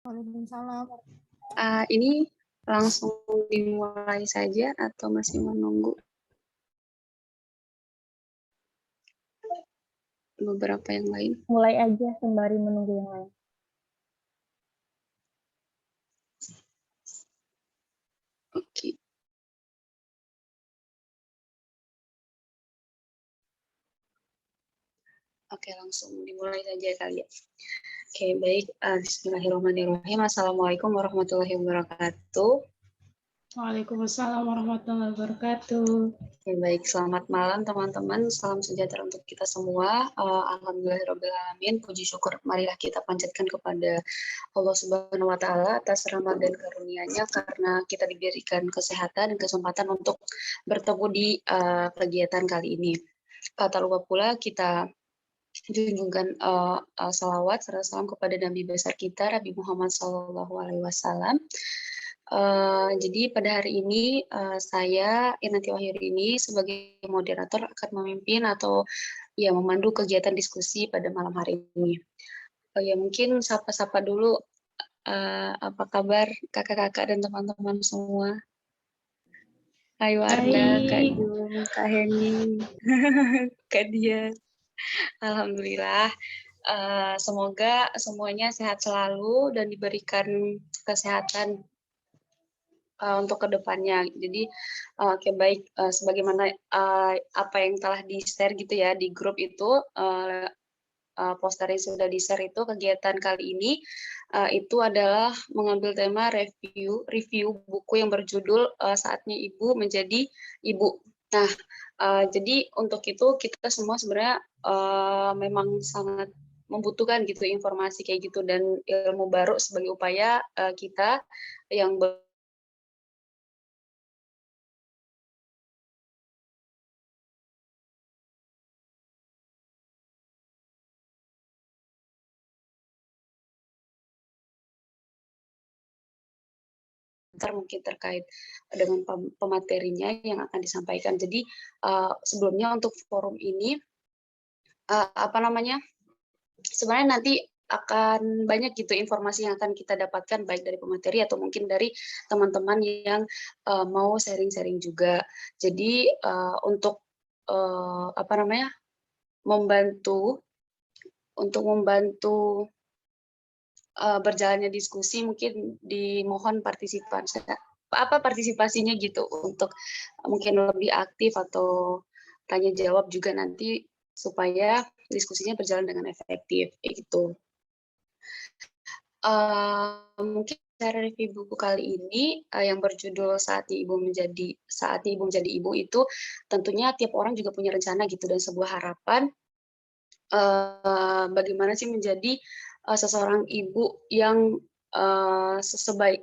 Waalaikumsalam. Ini langsung dimulai saja atau masih menunggu beberapa yang lain? Mulai aja sembari menunggu yang lain. Oke. Oke, langsung dimulai saja kali ya. Oke, baik. Bismillahirrahmanirrahim. Assalamualaikum warahmatullahi wabarakatuh. Waalaikumsalam warahmatullahi wabarakatuh. Oke, baik. Selamat malam teman-teman. Salam sejahtera untuk kita semua. Alhamdulillahirrahmanirrahim. Puji syukur marilah kita panjatkan kepada Allah Subhanahu wa Ta'ala atas rahmat dan karunia-Nya karena kita diberikan kesehatan dan kesempatan untuk bertemu di kegiatan kali ini. Tak lupa pula kita junjungkan salawat serta salam kepada Nabi besar kita, Nabi Muhammad SAW. Jadi pada hari ini saya Inati Wahyudini sebagai moderator akan memimpin atau ya memandu kegiatan diskusi pada malam hari ini. Ya mungkin sapa-sapa dulu, apa kabar kakak-kakak dan teman-teman semua? Hai Wardah, Kak Jum, Kak Heni, Kak Dia. Alhamdulillah. Semoga semuanya sehat selalu dan diberikan kesehatan untuk kedepannya. Jadi, oke baik, sebagaimana apa yang telah di-share gitu ya di grup itu, poster yang sudah di-share itu kegiatan kali ini itu adalah mengambil tema review buku yang berjudul Saatnya Ibu Menjadi Ibu. Nah, jadi untuk itu kita semua sebenarnya memang sangat membutuhkan gitu informasi kayak gitu dan ilmu baru sebagai upaya kita yang mungkin terkait dengan pematerinya yang akan disampaikan. Jadi sebelumnya untuk forum ini sebenarnya nanti akan banyak gitu informasi yang akan kita dapatkan baik dari pemateri atau mungkin dari teman-teman yang mau sharing-sharing juga. Jadi untuk membantu berjalannya diskusi mungkin dimohon partisipasinya gitu untuk mungkin lebih aktif atau tanya jawab juga nanti supaya diskusinya berjalan dengan efektif gitu. Mungkin cara review buku kali ini yang berjudul Saatnya Ibu Menjadi Ibu itu tentunya tiap orang juga punya rencana gitu dan sebuah harapan bagaimana sih menjadi seseorang ibu yang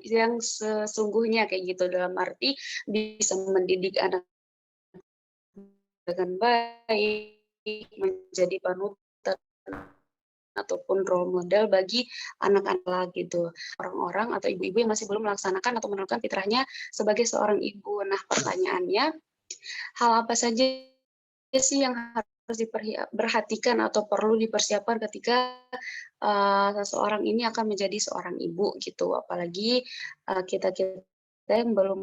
yang sesungguhnya kayak gitu, dalam arti bisa mendidik anak dengan baik, menjadi panutan ataupun role model bagi anak-anak gitu, orang-orang atau ibu-ibu yang masih belum melaksanakan atau menentukan fitrahnya sebagai seorang ibu. Nah, pertanyaannya, hal apa saja sih yang harus diperhatikan atau perlu dipersiapkan ketika seseorang ini akan menjadi seorang ibu gitu, apalagi kita-kita yang belum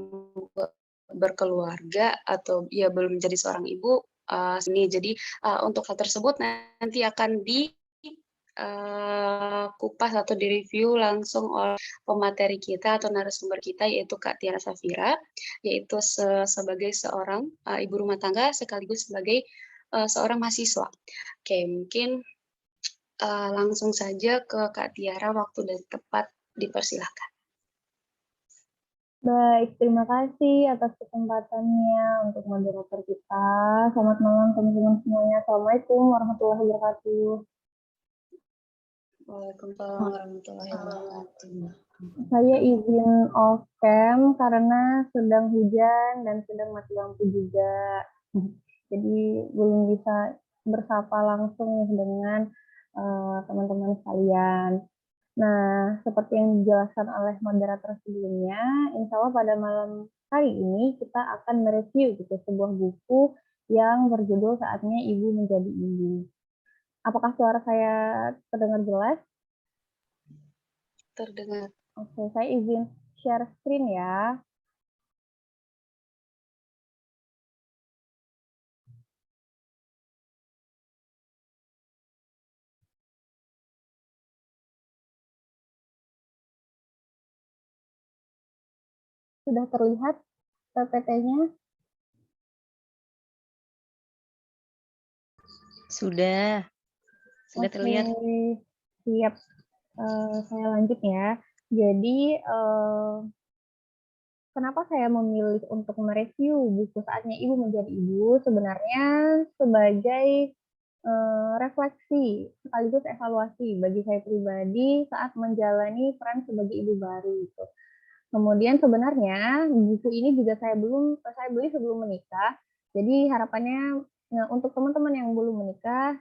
berkeluarga atau ya belum menjadi seorang ibu ini. Jadi untuk hal tersebut nanti akan kupas atau direview langsung oleh pemateri kita atau narasumber kita yaitu Kak Tiara Safira, yaitu sebagai seorang ibu rumah tangga sekaligus sebagai seorang mahasiswa. Oke, mungkin langsung saja ke Kak Tiara, waktu dan tepat dipersilahkan. Baik, terima kasih atas kesempatannya untuk moderator kita. Selamat malam teman-teman semuanya. Assalamualaikum warahmatullahi wabarakatuh. Waalaikumsalam warahmatullahi wabarakatuh. Saya izin off cam karena sedang hujan dan sedang mati lampu juga. Jadi belum bisa bersapa langsung dengan teman-teman sekalian. Nah, seperti yang dijelaskan oleh moderator sebelumnya, insya Allah pada malam hari ini kita akan mereview gitu sebuah buku yang berjudul Saatnya Ibu Menjadi Ibu. Apakah suara saya terdengar jelas? terdengar. Oke, saya izin share screen ya. Sudah terlihat PPT-nya? Sudah terlihat. Oke, siap. Saya lanjut ya. Jadi, kenapa saya memilih untuk mereview buku Saatnya Ibu Menjadi Ibu? Sebenarnya sebagai refleksi sekaligus evaluasi bagi saya pribadi saat menjalani peran sebagai ibu baru gitu. Kemudian sebenarnya buku ini juga saya beli sebelum menikah. Jadi harapannya untuk teman-teman yang belum menikah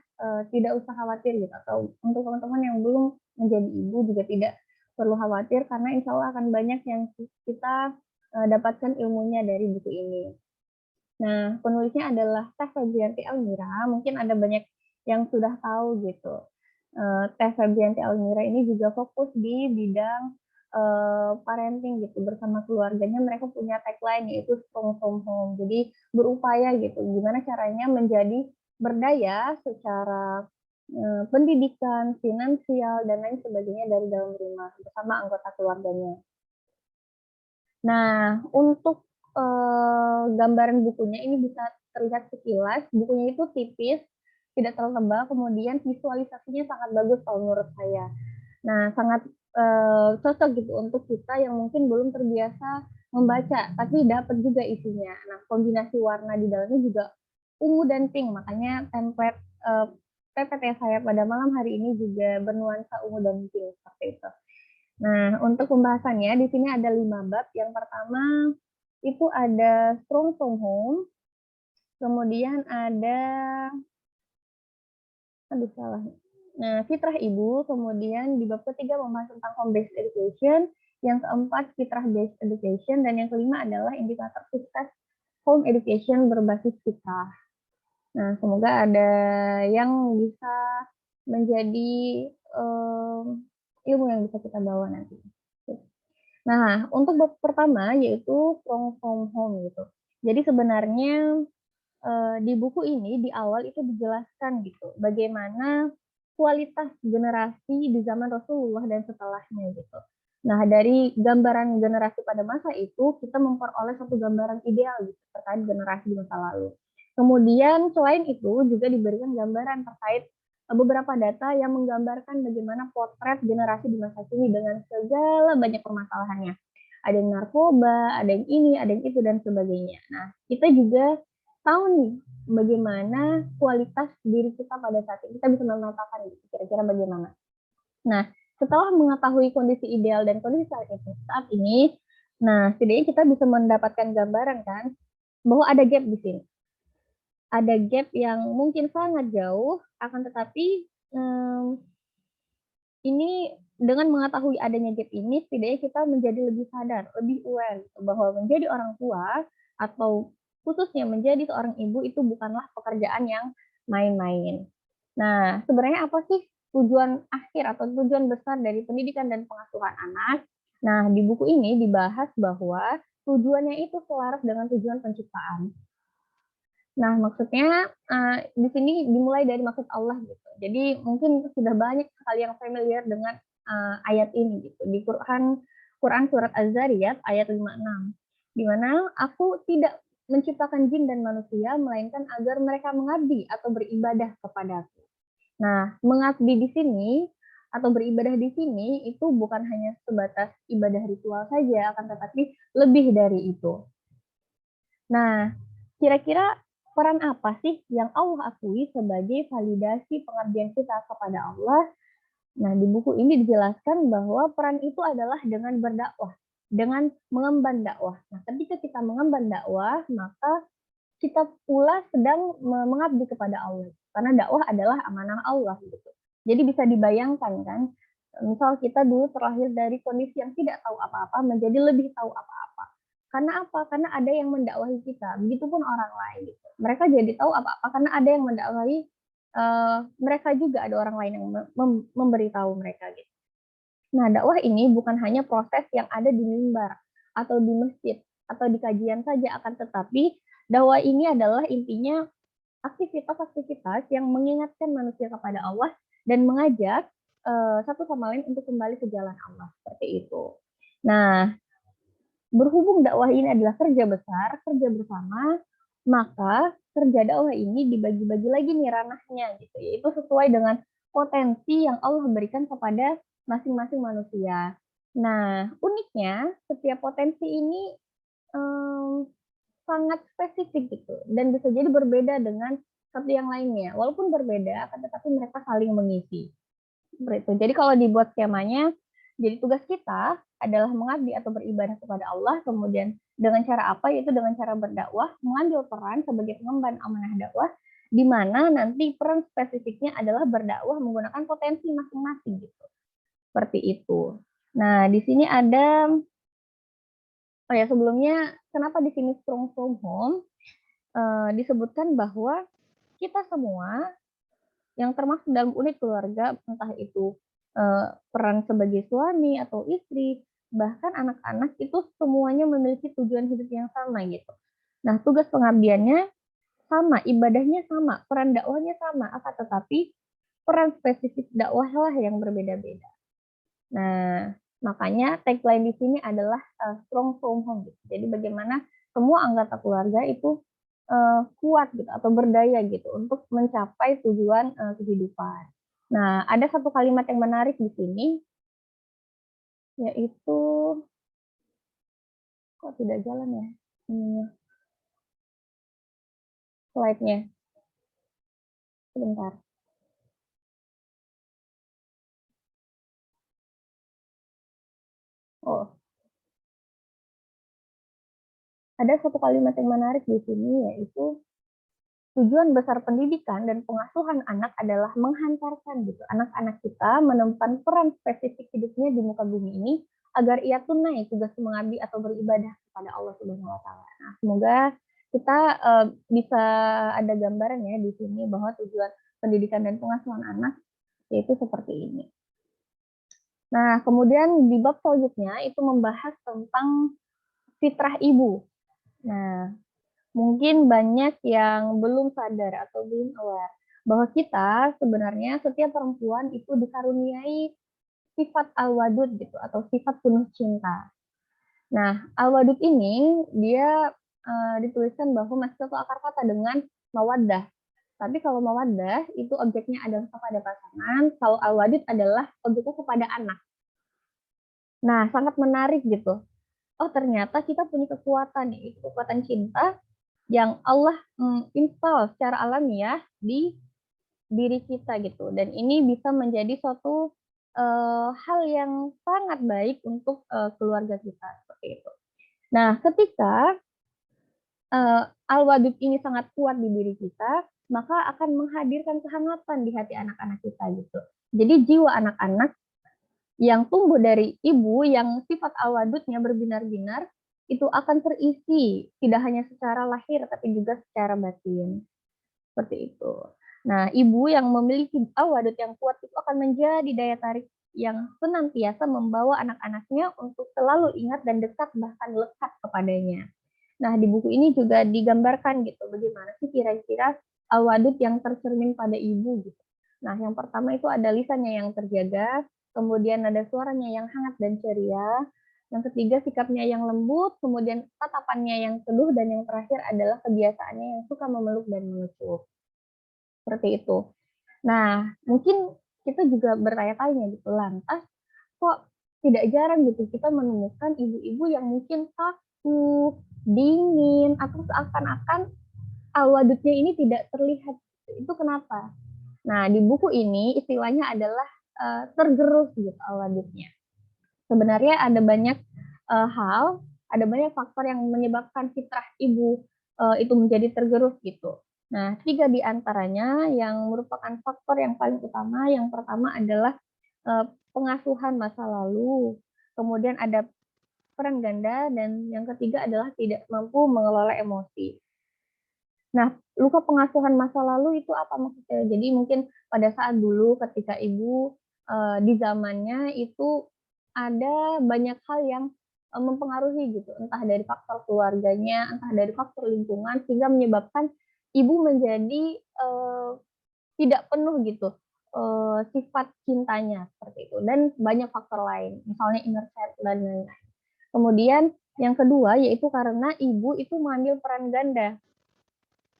tidak usah khawatir gitu, atau untuk teman-teman yang belum menjadi ibu juga tidak perlu khawatir karena insya Allah akan banyak yang kita dapatkan ilmunya dari buku ini. Nah, penulisnya adalah Teh Febrianti Elmira. Mungkin ada banyak yang sudah tahu gitu. Teh Febrianti Elmira ini juga fokus di bidang parenting gitu. Bersama keluarganya mereka punya tagline yaitu Strong from Home. Jadi berupaya gitu, gimana caranya menjadi berdaya secara pendidikan, finansial, dan lain sebagainya dari dalam rumah bersama anggota keluarganya. Nah, untuk gambaran bukunya ini bisa terlihat sekilas. Bukunya itu tipis, tidak terlalu tebal, kemudian visualisasinya sangat bagus kalau menurut saya. Nah, sangat cocok gitu untuk kita yang mungkin belum terbiasa membaca, tapi dapat juga isinya. Nah, kombinasi warna di dalamnya juga ungu dan pink, makanya template PPT saya pada malam hari ini juga bernuansa ungu dan pink seperti itu. Nah, untuk pembahasannya di sini ada 5 bab. Yang pertama itu ada Strong from Home, kemudian ada fitrah ibu, kemudian di bab ketiga membahas tentang home based education, yang keempat fitrah based education, dan yang kelima adalah indikator sukses home education berbasis fitrah. Nah, semoga ada yang bisa menjadi ilmu yang bisa kita bawa nanti. Nah, untuk bab pertama yaitu Strong from Home gitu. Jadi sebenarnya di buku ini di awal itu dijelaskan gitu bagaimana kualitas generasi di zaman Rasulullah dan setelahnya gitu. Nah, dari gambaran generasi pada masa itu kita memperoleh satu gambaran ideal gitu terkait generasi di masa lalu. Kemudian selain itu juga diberikan gambaran terkait beberapa data yang menggambarkan bagaimana potret generasi di masa kini dengan segala banyak permasalahannya. Ada yang narkoba, ada yang ini, ada yang itu, dan sebagainya. Nah, kita juga tahu nih bagaimana kualitas diri kita pada saat ini. Kita bisa memetakan gitu, kira-kira bagaimana. Nah, setelah mengetahui kondisi ideal dan kondisi saat ini, nah setidaknya kita bisa mendapatkan gambaran kan bahwa ada gap di sini. Ada gap yang mungkin sangat jauh, akan tetapi ini dengan mengetahui adanya gap ini, setidaknya kita menjadi lebih sadar, lebih aware gitu, bahwa menjadi orang tua atau khususnya menjadi seorang ibu itu bukanlah pekerjaan yang main-main. Nah, sebenarnya apa sih tujuan akhir atau tujuan besar dari pendidikan dan pengasuhan anak? Nah, di buku ini dibahas bahwa tujuannya itu selaras dengan tujuan penciptaan. Nah, maksudnya di sini dimulai dari maksud Allah gitu. Jadi mungkin sudah banyak sekali yang familiar dengan ayat ini gitu. Di Quran surat Az-Zariyat ayat 56. Di mana aku tidak menciptakan jin dan manusia melainkan agar mereka mengabdi atau beribadah kepadaku. Nah, mengabdi di sini atau beribadah di sini itu bukan hanya sebatas ibadah ritual saja, akan tetapi lebih dari itu. Nah, kira-kira peran apa sih yang Allah akui sebagai validasi pengabdian kita kepada Allah? Nah, di buku ini dijelaskan bahwa peran itu adalah dengan berdakwah, dengan mengemban dakwah. Nah, ketika kita mengemban dakwah, maka kita pula sedang mengabdi kepada Allah. Karena dakwah adalah amanah Allah gitu. Jadi bisa dibayangkan kan, misal kita dulu terlahir dari kondisi yang tidak tahu apa-apa menjadi lebih tahu apa-apa. Karena apa? Karena ada yang mendakwahi kita. Begitupun orang lain gitu. Mereka jadi tahu apa-apa karena ada yang mendakwahi mereka juga, ada orang lain yang memberitahu mereka gitu. Nah, dakwah ini bukan hanya proses yang ada di mimbar atau di masjid atau di kajian saja, akan tetapi dakwah ini adalah intinya aktivitas-aktivitas yang mengingatkan manusia kepada Allah dan mengajak satu sama lain untuk kembali ke jalan Allah, seperti itu. Nah, berhubung dakwah ini adalah kerja besar, kerja bersama, maka kerja dakwah ini dibagi-bagi lagi nih ranahnya gitu, yaitu sesuai dengan potensi yang Allah berikan kepada masing-masing manusia. Nah, uniknya setiap potensi ini sangat spesifik gitu dan bisa jadi berbeda dengan satu yang lainnya. Walaupun berbeda, akan tetapi mereka saling mengisi. Seperti itu. Jadi kalau dibuat skemanya, jadi tugas kita adalah mengabdi atau beribadah kepada Allah, kemudian dengan cara apa? Yaitu dengan cara berdakwah, mengambil peran sebagai pengemban amanah dakwah, di mana nanti peran spesifiknya adalah berdakwah menggunakan potensi masing-masing gitu. Seperti itu. Nah, di sini ada sebelumnya kenapa di sini strong from home? Disebutkan bahwa kita semua yang termasuk dalam unit keluarga, entah itu peran sebagai suami atau istri, bahkan anak-anak itu semuanya memiliki tujuan hidup yang sama gitu. Nah, tugas pengabdiannya sama, ibadahnya sama, peran dakwahnya sama, tetapi peran spesifik dakwahlah yang berbeda-beda. Nah, makanya tagline di sini adalah strong from home gitu. Jadi bagaimana semua anggota keluarga itu kuat gitu atau berdaya gitu untuk mencapai tujuan kehidupan. Nah, ada satu kalimat yang menarik di sini, yaitu kok tidak jalan ya slide-nya. Sebentar. Oh, ada satu kalimat yang menarik di sini, yaitu tujuan besar pendidikan dan pengasuhan anak adalah menghantarkan gitu anak-anak kita menempuh peran spesifik hidupnya di muka bumi ini agar ia tunai tugas mengabdi atau beribadah kepada Allah Subhanahu wa taala. Nah, semoga kita bisa ada gambaran ya di sini bahwa tujuan pendidikan dan pengasuhan anak yaitu seperti ini. Nah, kemudian di bab selanjutnya itu membahas tentang fitrah ibu. Nah, mungkin banyak yang belum sadar atau belum aware bahwa kita sebenarnya setiap perempuan itu dikaruniai sifat al-wadud gitu atau sifat penuh cinta. Nah, al-wadud ini dia dituliskan bahwa masih satu akar kata dengan mawaddah. Tapi kalau mawaddah itu objeknya adalah kepada pasangan, kalau al-wadud adalah objeknya kepada anak. Nah, sangat menarik gitu. Oh, ternyata kita punya kekuatan nih, kekuatan cinta yang Allah install secara alamiah di diri kita gitu. Dan ini bisa menjadi suatu hal yang sangat baik untuk keluarga kita seperti itu. Nah, ketika al-wadud ini sangat kuat di diri kita, maka akan menghadirkan kehangatan di hati anak-anak kita gitu. Jadi jiwa anak-anak yang tumbuh dari ibu yang sifat al-wadudnya berbinar-binar itu akan terisi tidak hanya secara lahir tapi juga secara batin. Seperti itu. Nah, ibu yang memiliki al-wadud yang kuat itu akan menjadi daya tarik yang senantiasa membawa anak-anaknya untuk selalu ingat dan dekat bahkan lekat kepadanya. Nah, di buku ini juga digambarkan gitu bagaimana sih kira-kira al-wadud yang tercermin pada ibu gitu. Nah, yang pertama itu ada lisannya yang terjaga, kemudian ada suaranya yang hangat dan ceria, yang ketiga sikapnya yang lembut, kemudian tatapannya yang teduh, dan yang terakhir adalah kebiasaannya yang suka memeluk dan mengucuk. Seperti itu. Nah, mungkin kita juga bertanya-tanya gitu, lantas kok tidak jarang gitu kita menemukan ibu-ibu yang mungkin kaku, dingin, atau seakan-akan al-wadudnya ini tidak terlihat. Itu kenapa? Nah, di buku ini istilahnya adalah tergerus gitu al-wadudnya. Sebenarnya ada banyak hal, ada banyak faktor yang menyebabkan fitrah ibu itu menjadi tergerus gitu. Nah, 3 di antaranya yang merupakan faktor yang paling utama. Yang pertama adalah pengasuhan masa lalu, kemudian ada peran ganda, dan yang ketiga adalah tidak mampu mengelola emosi. Nah, luka pengasuhan masa lalu itu apa maksudnya? Jadi mungkin pada saat dulu ketika ibu di zamannya itu ada banyak hal yang mempengaruhi gitu, entah dari faktor keluarganya, entah dari faktor lingkungan, sehingga menyebabkan ibu menjadi tidak penuh gitu sifat cintanya seperti itu, dan banyak faktor lain, misalnya inner child dan lain-lain. Kemudian yang kedua yaitu karena ibu itu mengambil peran ganda.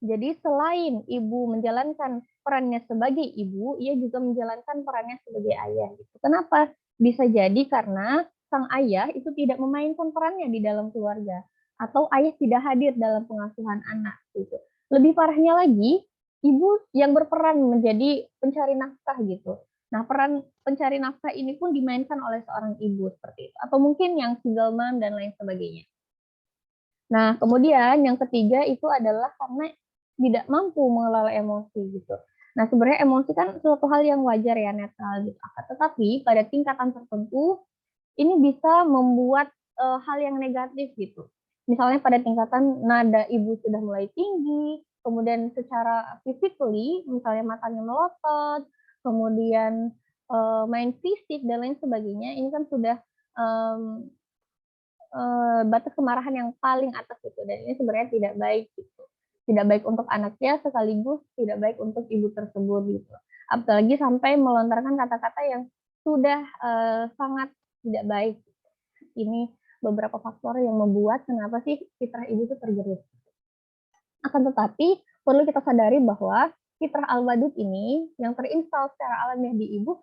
Jadi selain ibu menjalankan perannya sebagai ibu, ia juga menjalankan perannya sebagai ayah gitu. Kenapa? Bisa jadi karena sang ayah itu tidak memainkan perannya di dalam keluarga, atau ayah tidak hadir dalam pengasuhan anak gitu. Lebih parahnya lagi, ibu yang berperan menjadi pencari nafkah gitu. Nah, peran pencari nafkah ini pun dimainkan oleh seorang ibu seperti itu, atau mungkin yang single mom dan lain sebagainya. Nah, kemudian yang ketiga itu adalah karena tidak mampu mengelola emosi gitu. Nah, sebenarnya emosi kan suatu hal yang wajar ya, netral gitu. Tetapi pada tingkatan tertentu ini bisa membuat hal yang negatif gitu. Misalnya pada tingkatan nada ibu sudah mulai tinggi, kemudian secara physically, misalnya matanya melotot, kemudian main fisik dan lain sebagainya, ini kan sudah batas kemarahan yang paling atas gitu, dan ini sebenarnya tidak baik gitu. Tidak baik untuk anaknya, sekaligus tidak baik untuk ibu tersebut gitu. Apalagi sampai melontarkan kata-kata yang sudah sangat tidak baik. Ini beberapa faktor yang membuat kenapa sih fitrah ibu itu tergerus. Akan tetapi perlu kita sadari bahwa fitrah al-wadud ini yang terinstal secara alamiah di ibu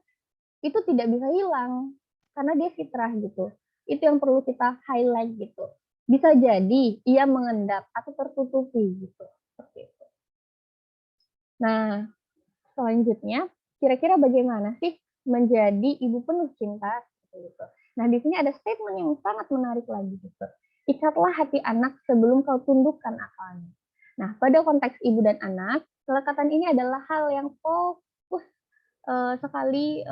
itu tidak bisa hilang karena dia fitrah gitu. Itu yang perlu kita highlight gitu. Bisa jadi ia mengendap atau tertutupi gitu. Seperti itu. Nah, selanjutnya kira-kira bagaimana sih menjadi ibu penuh cinta gitu. Nah, di sini ada statement yang sangat menarik lagi gitu. Ikatlah hati anak sebelum kau tundukkan akalnya. Nah, pada konteks ibu dan anak, kelekatan ini adalah hal yang fokus sekali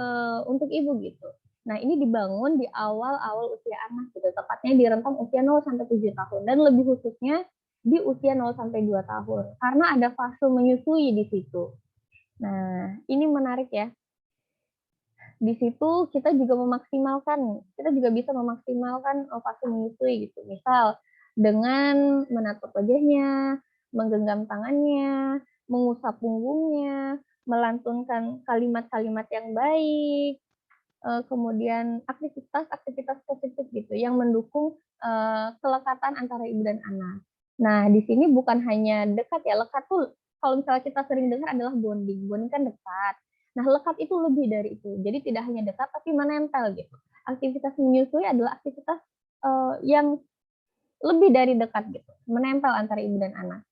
untuk ibu gitu. Nah, ini dibangun di awal-awal usia anak gitu, tepatnya di rentang usia 0 sampai 7 tahun dan lebih khususnya di usia 0 sampai 2 tahun karena ada fase menyusui di situ. Nah, ini menarik ya. Di situ kita juga bisa memaksimalkan fase menyusui gitu. Misal dengan menatap wajahnya, menggenggam tangannya, mengusap punggungnya, melantunkan kalimat-kalimat yang baik, kemudian aktivitas-aktivitas positif gitu yang mendukung kelekatan antara ibu dan anak. Nah, di sini bukan hanya dekat ya, lekat tuh kalau misalnya kita sering dengar adalah bonding. Bonding kan dekat. Nah, lekat itu lebih dari itu. Jadi tidak hanya dekat tapi menempel gitu. Aktivitas menyusui adalah aktivitas yang lebih dari dekat gitu, menempel antara ibu dan anak.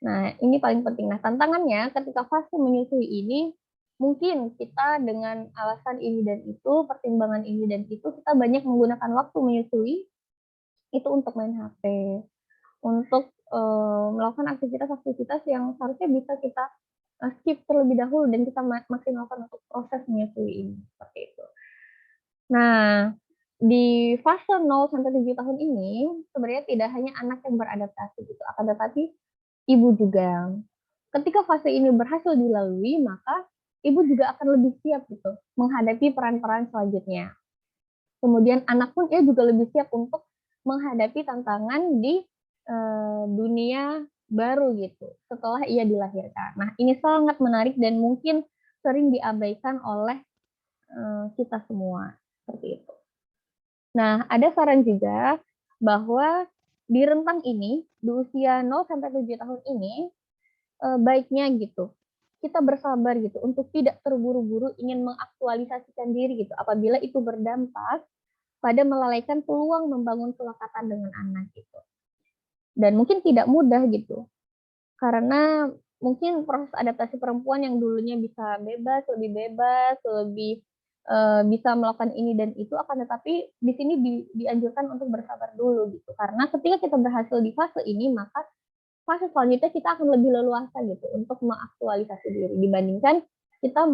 Nah, ini paling penting. Nah, tantangannya ketika fase menyusui ini, mungkin kita dengan alasan ini dan itu, pertimbangan ini dan itu, kita banyak menggunakan waktu menyusui itu untuk main HP, untuk melakukan aktivitas-aktivitas yang seharusnya bisa kita skip terlebih dahulu dan kita maksimalkan untuk proses menyusui ini, seperti itu. Nah, di fase 0 sampai 7 tahun ini sebenarnya tidak hanya anak yang beradaptasi gitu, akan tetapi ibu juga. Ketika fase ini berhasil dilalui, maka ibu juga akan lebih siap gitu menghadapi peran-peran selanjutnya. Kemudian anak pun ia juga lebih siap untuk menghadapi tantangan di dunia baru gitu setelah ia dilahirkan. Nah, ini sangat menarik dan mungkin sering diabaikan oleh kita semua seperti itu. Nah, ada saran juga bahwa di rentang ini, di usia 0 sampai 7 tahun ini, baiknya gitu, kita bersabar gitu untuk tidak terburu-buru ingin mengaktualisasikan diri gitu, apabila itu berdampak pada melalaikan peluang membangun kelekatan dengan anak gitu. Dan mungkin tidak mudah gitu, karena mungkin proses adaptasi perempuan yang dulunya bisa bebas, lebih bisa melakukan ini dan itu, akan tetapi di sini dianjurkan untuk bersabar dulu gitu. Karena ketika kita berhasil di fase ini, maka fase selanjutnya kita akan lebih leluasa gitu untuk mengaktualisasi diri dibandingkan kita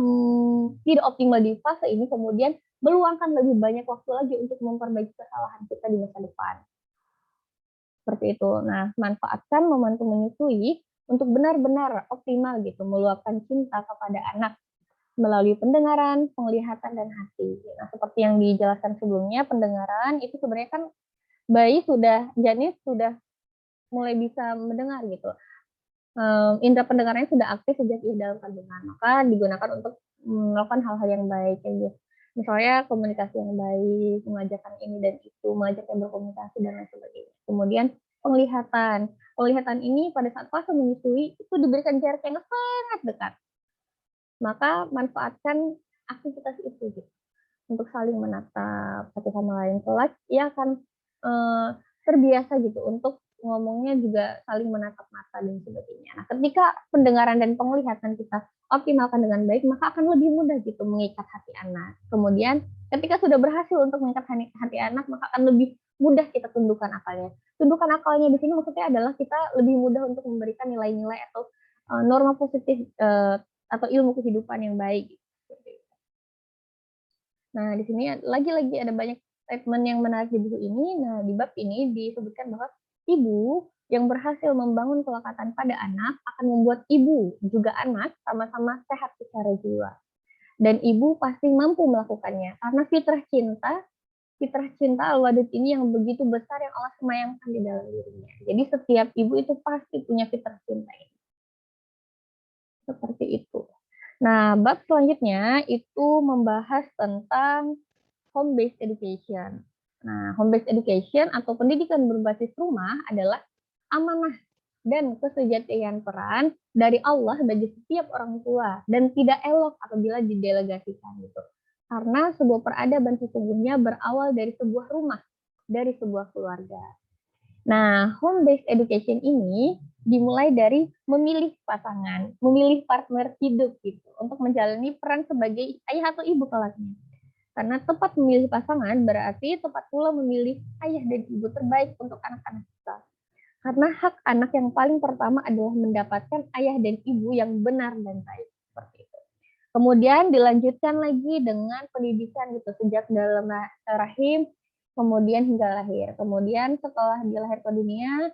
tidak optimal di fase ini, kemudian meluangkan lebih banyak waktu lagi untuk memperbaiki kesalahan kita di masa depan. Seperti itu. Nah, manfaatkan momentum menyusui untuk benar-benar optimal gitu, meluapkan cinta kepada anak melalui pendengaran, penglihatan, dan hati. Nah, seperti yang dijelaskan sebelumnya, pendengaran itu sebenarnya kan bayi janin sudah mulai bisa mendengar gitu. Indera pendengarannya sudah aktif sejak ia dalam kandungan, maka digunakan untuk melakukan hal-hal yang baik, kayak gitu. Misalnya komunikasi yang baik, mengajarkan ini dan itu, mengajarkan berkomunikasi dan lain sebagainya. Kemudian penglihatan ini pada saat fase menyusui itu diberikan jarak yang sangat dekat. Maka manfaatkan aktivitas itu gitu, untuk saling menatap satu sama lain. Kelak ia akan terbiasa gitu untuk ngomongnya juga saling menatap mata dan sebagainya. Nah, ketika pendengaran dan penglihatan kita optimalkan dengan baik, maka akan lebih mudah gitu mengikat hati anak. Kemudian ketika sudah berhasil untuk mengikat hati anak, maka akan lebih mudah kita tundukkan akalnya. Tundukkan akalnya di sini maksudnya adalah kita lebih mudah untuk memberikan nilai-nilai atau norma positif atau ilmu kehidupan yang baik. Nah, di sini lagi-lagi ada banyak statement yang menarik di buku ini. Nah, di bab ini disebutkan bahwa ibu yang berhasil membangun kelekatan pada anak akan membuat ibu juga anak sama-sama sehat secara jiwa. Dan ibu pasti mampu melakukannya karena fitrah cinta al-wadud ini yang begitu besar yang Allah semayamkan di dalam dirinya. Jadi setiap ibu itu pasti punya fitrah cinta ini. Seperti itu. Nah, bab selanjutnya itu membahas tentang home-based education. Nah, home-based education atau pendidikan berbasis rumah adalah amanah dan kesejatian peran dari Allah bagi setiap orang tua dan tidak elok apabila didelegasikan gitu. Karena sebuah peradaban sesungguhnya berawal dari sebuah rumah, dari sebuah keluarga. Nah, home-based education ini dimulai dari memilih pasangan, memilih partner hidup gitu, untuk menjalani peran sebagai ayah atau ibu kelaknya. Karena tepat memilih pasangan berarti tepat pula memilih ayah dan ibu terbaik untuk anak-anak kita. Karena hak anak yang paling pertama adalah mendapatkan ayah dan ibu yang benar dan baik. Seperti itu. Kemudian dilanjutkan lagi dengan pendidikan gitu, sejak dalam rahim, kemudian hingga lahir. Kemudian setelah dia lahir ke dunia,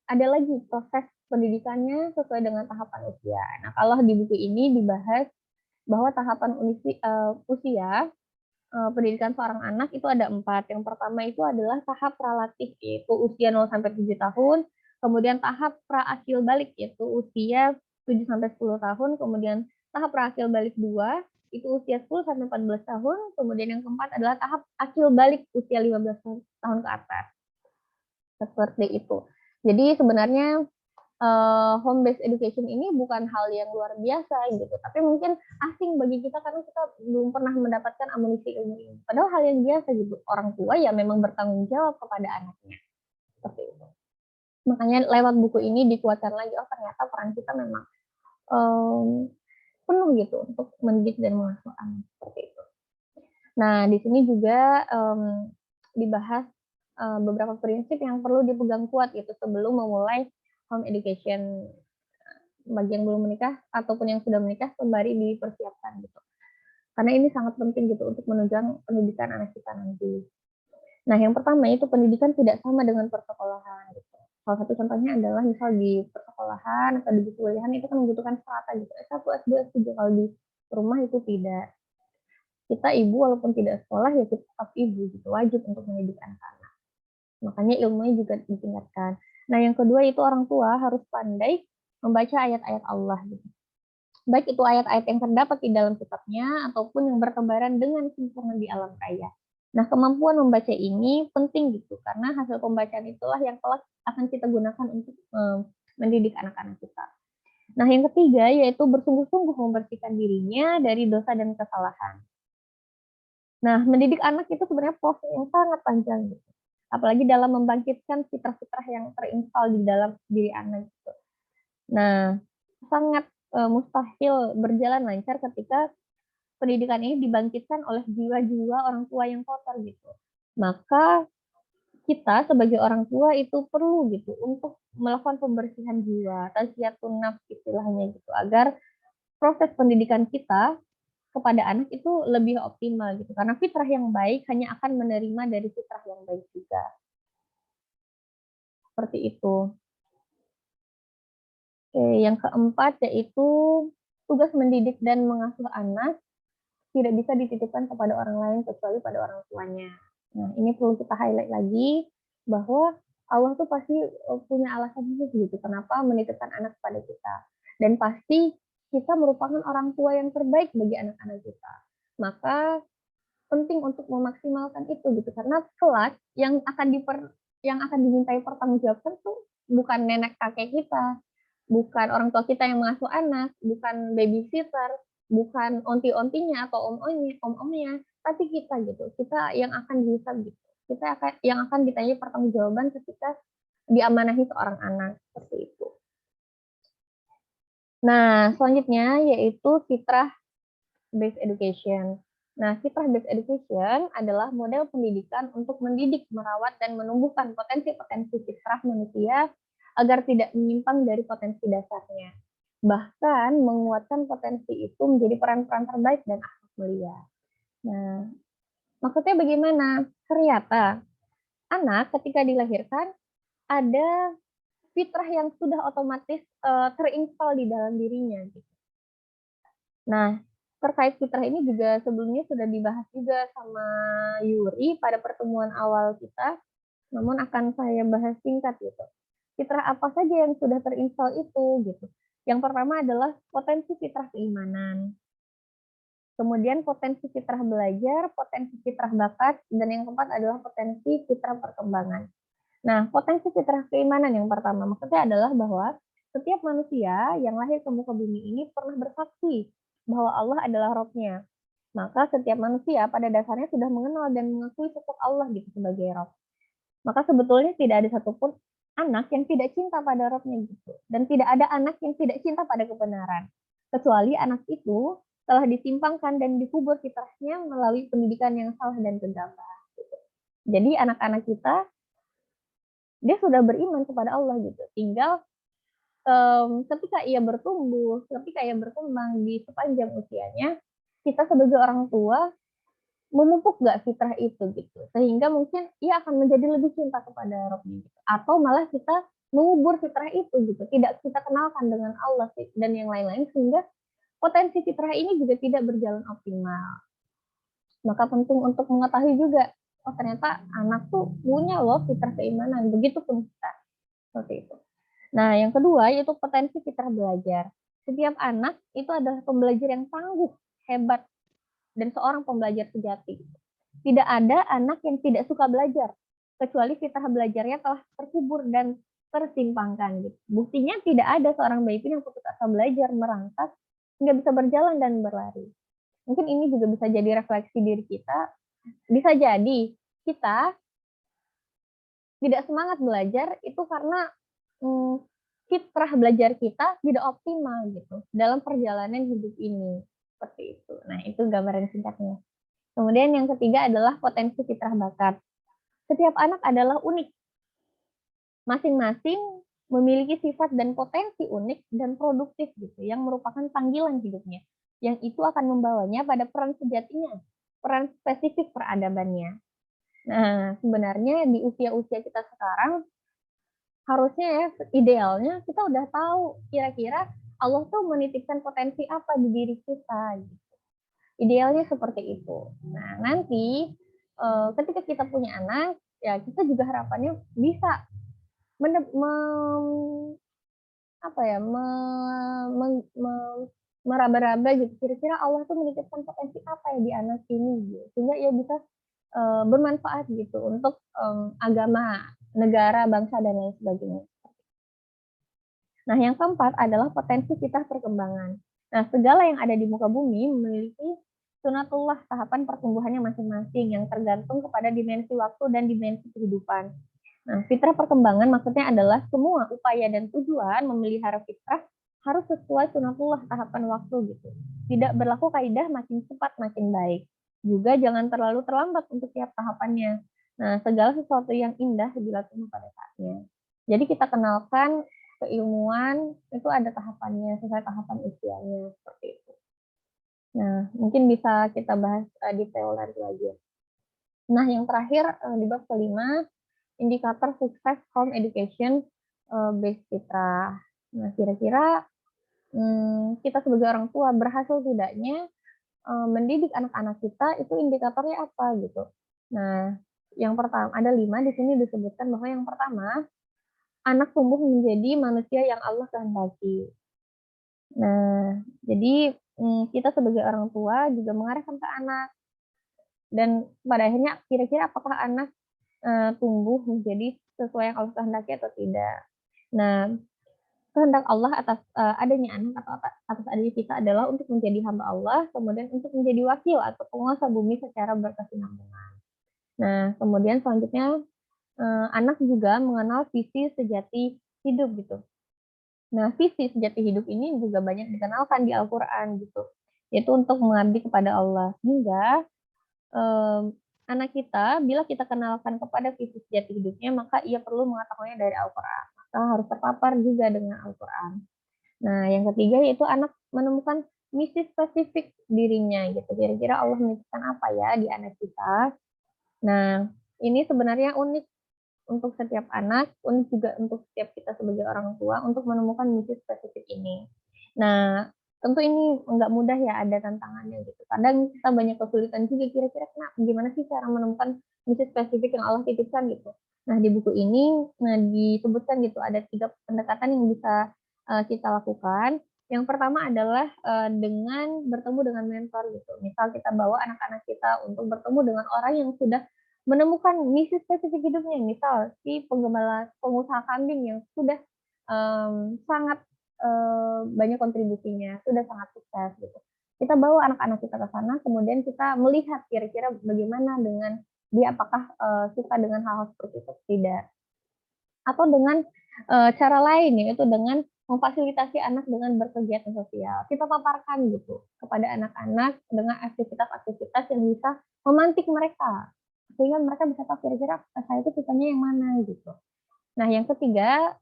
ada lagi proses pendidikannya sesuai dengan tahapan usia. Nah, kalau di buku ini dibahas bahwa tahapan usia pendidikan seorang anak itu ada 4. Yang pertama itu adalah tahap relatif, yaitu usia 0-7 tahun. Kemudian tahap pra-akil balik, yaitu usia 7-10 tahun. Kemudian tahap pra-akil balik 2, itu usia 10-14 tahun. Kemudian yang keempat adalah tahap akil balik usia 15 tahun ke atas. Seperti itu. Jadi sebenarnya home based education ini bukan hal yang luar biasa gitu, tapi mungkin asing bagi kita karena kita belum pernah mendapatkan amunisi ilmu ini. Padahal hal yang biasa gitu, orang tua ya memang bertanggung jawab kepada anaknya. Seperti itu. Makanya lewat buku ini dikuatkan lagi, oh ternyata peran kita memang penuh gitu untuk mendidik dan mengasuh anak, seperti itu. Nah, di sini juga dibahas beberapa prinsip yang perlu dipegang kuat gitu sebelum memulai home education bagi yang belum menikah ataupun yang sudah menikah sembari dipersiapkan gitu. Karena ini sangat penting gitu untuk menunjang pendidikan anak kita nanti. Nah, yang pertama itu pendidikan tidak sama dengan persekolahan gitu. Salah satu contohnya adalah misal di persekolahan atau di kuliahan itu kan membutuhkan strata gitu. S1, S2, S3, kalau di rumah itu tidak. Kita ibu walaupun tidak sekolah ya kita tetap ibu gitu, wajib untuk mendidik anak-anak. Makanya ilmunya juga ditingkatkan. Nah, yang kedua itu orang tua harus pandai membaca ayat-ayat Allah gitu. Baik itu ayat-ayat yang terdapat di dalam kitabnya ataupun yang bertebaran dengan sempurna di alam raya. Nah, kemampuan membaca ini penting gitu karena hasil pembacaan itulah yang kelak akan kita gunakan untuk mendidik anak-anak kita. Nah, yang ketiga yaitu bersungguh-sungguh membersihkan dirinya dari dosa dan kesalahan. Nah, mendidik anak itu sebenarnya proses yang sangat panjang gitu. Apalagi dalam membangkitkan fitrah-fitrah yang terinstal di dalam diri anak gitu. Nah, sangat mustahil berjalan lancar ketika pendidikan ini dibangkitkan oleh jiwa-jiwa orang tua yang kotor gitu. Maka kita sebagai orang tua itu perlu gitu untuk melakukan pembersihan jiwa, tazkiyatun nafs istilahnya gitu, agar proses pendidikan kita kepada anak itu lebih optimal gitu. Karena fitrah yang baik hanya akan menerima dari fitrah yang baik juga. Seperti itu. Oke, yang keempat yaitu tugas mendidik dan mengasuh anak tidak bisa dititipkan kepada orang lain kecuali pada orang tuanya. Nah, ini perlu kita highlight lagi bahwa Allah tuh pasti punya alasan khusus gitu kenapa menitipkan anak kepada kita. Dan pasti kita merupakan orang tua yang terbaik bagi anak-anak kita. Maka penting untuk memaksimalkan itu gitu karena kelak yang akan dimintai pertanggungjawaban tuh bukan nenek kakek kita, bukan orang tua kita yang mengasuh anak, bukan babysitter, bukan onti-ontinya atau om-omnya, tapi kita gitu. Kita yang akan dihisab gitu. Yang akan ditanya pertanggungjawaban ketika diamanahi seorang anak seperti itu. Nah, selanjutnya yaitu fitrah based education. Nah, fitrah based education adalah model pendidikan untuk mendidik, merawat, dan menumbuhkan potensi-potensi fitrah manusia agar tidak menyimpang dari potensi dasarnya. Bahkan menguatkan potensi itu menjadi peran-peran terbaik dan akhlak mulia. Nah, maksudnya bagaimana? Ternyata anak ketika dilahirkan ada fitrah yang sudah otomatis terinstall di dalam dirinya. Gitu. Nah, terkait fitrah ini juga sebelumnya sudah dibahas juga sama Yuri pada pertemuan awal kita, namun akan saya bahas singkat gitu. Fitrah apa saja yang sudah terinstall itu gitu. Yang pertama adalah potensi fitrah keimanan. Kemudian potensi fitrah belajar, potensi fitrah bakat, dan yang keempat adalah potensi fitrah perkembangan. Nah, potensi fitrah keimanan yang pertama maksudnya adalah bahwa setiap manusia yang lahir ke muka bumi ini pernah bersaksi bahwa Allah adalah Rabb-nya. Maka setiap manusia pada dasarnya sudah mengenal dan mengakui sosok Allah gitu sebagai Rabb. Maka sebetulnya tidak ada satupun anak yang tidak cinta pada Rabb-nya gitu. Dan tidak ada anak yang tidak cinta pada kebenaran. Kecuali anak itu telah disimpangkan dan dikubur fitrahnya melalui pendidikan yang salah dan gegabah. Gitu. Jadi anak-anak kita dia sudah beriman kepada Allah gitu. Tinggal ketika ia bertumbuh, ketika ia berkembang di sepanjang usianya, kita sebagai orang tua memupuk nggak fitrah itu gitu, sehingga mungkin ia akan menjadi lebih cinta kepada Rabb-nya gitu. Atau malah kita mengubur fitrah itu gitu, tidak kita kenalkan dengan Allah dan yang lain-lain sehingga potensi fitrah ini juga tidak berjalan optimal. Maka penting untuk mengetahui juga, oh ternyata anak tuh punya loh fitrah keimanan, begitupun kita. Seperti itu. Nah, yang kedua yaitu potensi fitrah belajar. Setiap anak itu adalah pembelajar yang tangguh, hebat, dan seorang pembelajar sejati. Tidak ada anak yang tidak suka belajar, kecuali fitrah belajarnya telah terkubur dan tersimpangkan. Gitu. Buktinya tidak ada seorang bayi pun yang putus asa belajar, merangkak, nggak bisa berjalan dan berlari. Mungkin ini juga bisa jadi refleksi diri kita. Bisa jadi kita tidak semangat belajar itu karena fitrah belajar kita tidak optimal gitu dalam perjalanan hidup ini seperti itu. Nah, itu gambaran singkatnya. Kemudian yang ketiga adalah potensi fitrah bakat. Setiap anak adalah unik. Masing-masing memiliki sifat dan potensi unik dan produktif gitu yang merupakan panggilan hidupnya. Yang itu akan membawanya pada peran sejatinya, peran spesifik peradabannya. Nah, sebenarnya di usia-usia kita sekarang harusnya ya idealnya kita udah tahu kira-kira Allah tuh menitipkan potensi apa di diri kita gitu. Idealnya seperti itu. Nah, nanti ketika kita punya anak, ya kita juga harapannya bisa meraba-raba gitu. Kira-kira Allah tuh menitipkan potensi apa ya di anak ini gitu. Sehingga ia bisa bermanfaat gitu untuk agama, negara, bangsa, dan lain sebagainya. Nah, yang keempat adalah potensi fitrah perkembangan. Nah, segala yang ada di muka bumi memiliki sunatullah tahapan pertumbuhannya masing-masing yang tergantung kepada dimensi waktu dan dimensi kehidupan. Nah, fitrah perkembangan maksudnya adalah semua upaya dan tujuan memelihara fitrah harus sesuai sunatullah tahapan waktu gitu. Tidak berlaku kaidah makin cepat makin baik. Juga jangan terlalu terlambat untuk tiap tahapannya. Nah, segala sesuatu yang indah dilakukan pada saatnya. Jadi kita kenalkan keilmuan itu ada tahapannya sesuai tahapan usianya seperti itu. Nah, mungkin bisa kita bahas detail nanti lagi. Nah, yang terakhir di bab kelima, indikator sukses home education based fitrah. Nah, kira-kira kita sebagai orang tua berhasil tidaknya mendidik anak-anak kita itu indikatornya apa gitu. Nah, yang pertama ada 5 di sini disebutkan bahwa yang pertama, anak tumbuh menjadi manusia yang Allah kehendaki. Nah, jadi kita sebagai orang tua juga mengarahkan ke anak dan pada akhirnya kira-kira apakah anak tumbuh menjadi sesuai yang Allah kehendaki atau tidak. Nah, kehendak Allah atas adanya anak atau atas adanya kita adalah untuk menjadi hamba Allah, kemudian untuk menjadi wakil atau penguasa bumi secara berkesinambungan. Nah, kemudian selanjutnya anak juga mengenal visi sejati hidup gitu. Nah, visi sejati hidup ini juga banyak dikenalkan di Al-Quran gitu, yaitu untuk mengabdi kepada Allah. Hingga anak kita, bila kita kenalkan kepada visi sejati hidupnya, maka ia perlu mengetahuinya dari Al-Quran. Maka harus terpapar juga dengan Al-Quran. Nah, yang ketiga yaitu anak menemukan misi spesifik dirinya gitu. Kira-kira Allah menitipkan apa ya di anak kita. Nah, ini sebenarnya unik untuk setiap anak, unik juga untuk setiap kita sebagai orang tua untuk menemukan misi spesifik ini. Nah, tentu ini nggak mudah ya, ada tantangannya gitu. Kadang kita banyak kesulitan juga, kira-kira gimana sih cara menemukan misi spesifik yang Allah titipkan gitu. Nah, di buku ini disebutkan gitu, ada 3 pendekatan yang bisa kita lakukan. Yang pertama adalah dengan bertemu dengan mentor gitu. Misal kita bawa anak-anak kita untuk bertemu dengan orang yang sudah menemukan misi spesifik hidupnya, misal si penggembala pengusaha kambing yang sudah sangat banyak kontribusinya, sudah sangat sukses gitu. Kita bawa anak-anak kita ke sana, kemudian kita melihat kira-kira bagaimana dengan dia, apakah suka dengan hal-hal seperti itu tidak. Atau dengan cara lain, yaitu dengan memfasilitasi anak dengan berkegiatan sosial. Kita paparkan gitu kepada anak-anak dengan aktivitas-aktivitas yang bisa memantik mereka, sehingga mereka bisa tahu kira-kira saya itu sukanya yang mana gitu. Nah, yang ketiga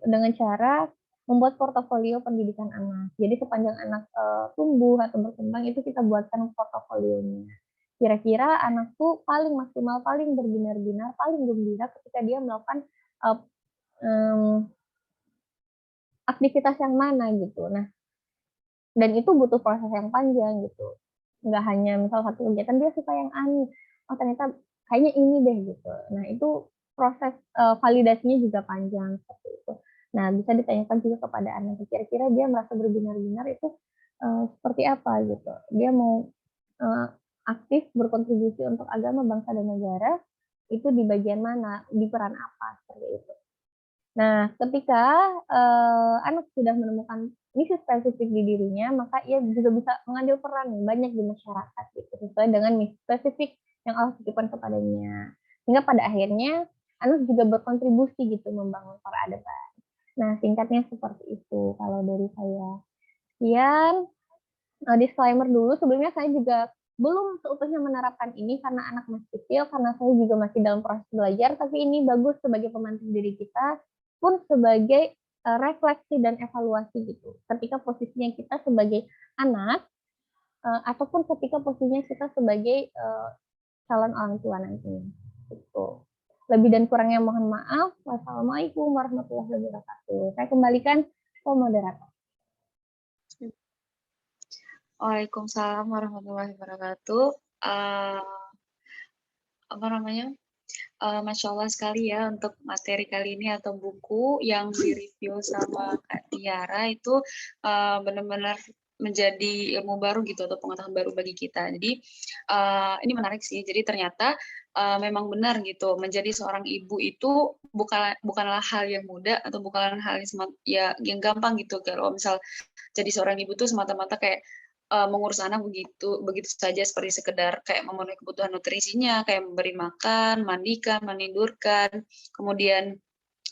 dengan cara membuat portofolio pendidikan anak. Jadi sepanjang anak tumbuh atau berkembang itu kita buatkan portofolionya. Kira-kira anak tuh paling maksimal, paling berbinar-binar, paling gembira ketika dia melakukan aktivitas yang mana gitu. Nah, dan itu butuh proses yang panjang gitu. Nggak hanya misal satu kegiatan dia suka yang ani, oh ternyata kayaknya ini deh gitu. Nah, itu proses validasinya juga panjang seperti itu. Nah, bisa ditanyakan juga kepada anak, kira-kira dia merasa berbinar-binar itu seperti apa gitu. Dia mau aktif berkontribusi untuk agama, bangsa, dan negara, itu di bagian mana, di peran apa, seperti itu. Nah, ketika anak sudah menemukan misi spesifik di dirinya, maka ia juga bisa mengambil peran banyak di masyarakat gitu, sesuai dengan misi spesifik yang Allah titipkan kepadanya. Sehingga pada akhirnya anak juga berkontribusi gitu membangun peradaban. Nah, singkatnya seperti itu kalau dari saya. Sekian disclaimer dulu, sebelumnya saya juga belum seutuhnya menerapkan ini karena anak masih kecil, karena saya juga masih dalam proses belajar, tapi ini bagus sebagai pemantik diri kita, pun sebagai refleksi dan evaluasi gitu. Ketika posisinya kita sebagai anak, ataupun ketika posisinya kita sebagai calon orang tua nantinya. Gitu. Lebih dan kurangnya mohon maaf. Wassalamualaikum warahmatullahi wabarakatuh. Saya kembalikan ke moderator. Waalaikumsalam warahmatullahi wabarakatuh. Masya Allah sekali ya untuk materi kali ini atau buku yang direview sama Kak Tiara itu benar-benar menjadi ilmu baru gitu atau pengetahuan baru bagi kita. Jadi ini menarik sih. Jadi ternyata memang benar gitu, menjadi seorang ibu itu bukanlah hal yang mudah atau bukanlah hal yang gampang gitu. Kalau misal jadi seorang ibu tuh semata-mata kayak mengurus anak begitu saja, seperti sekedar kayak memenuhi kebutuhan nutrisinya, kayak memberi makan, mandikan, menidurkan, kemudian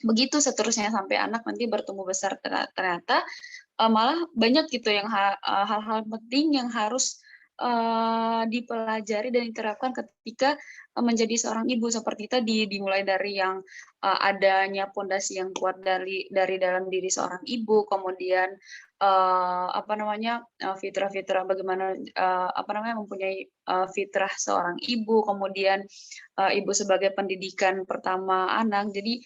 begitu seterusnya sampai anak nanti bertumbuh besar. Ternyata malah banyak gitu yang hal-hal penting yang harus dipelajari dan diterapkan ketika menjadi seorang ibu, seperti tadi dimulai dari yang adanya pondasi yang kuat dari dalam diri seorang ibu, kemudian fitrah-fitrah bagaimana mempunyai fitrah seorang ibu, kemudian ibu sebagai pendidikan pertama anak. Jadi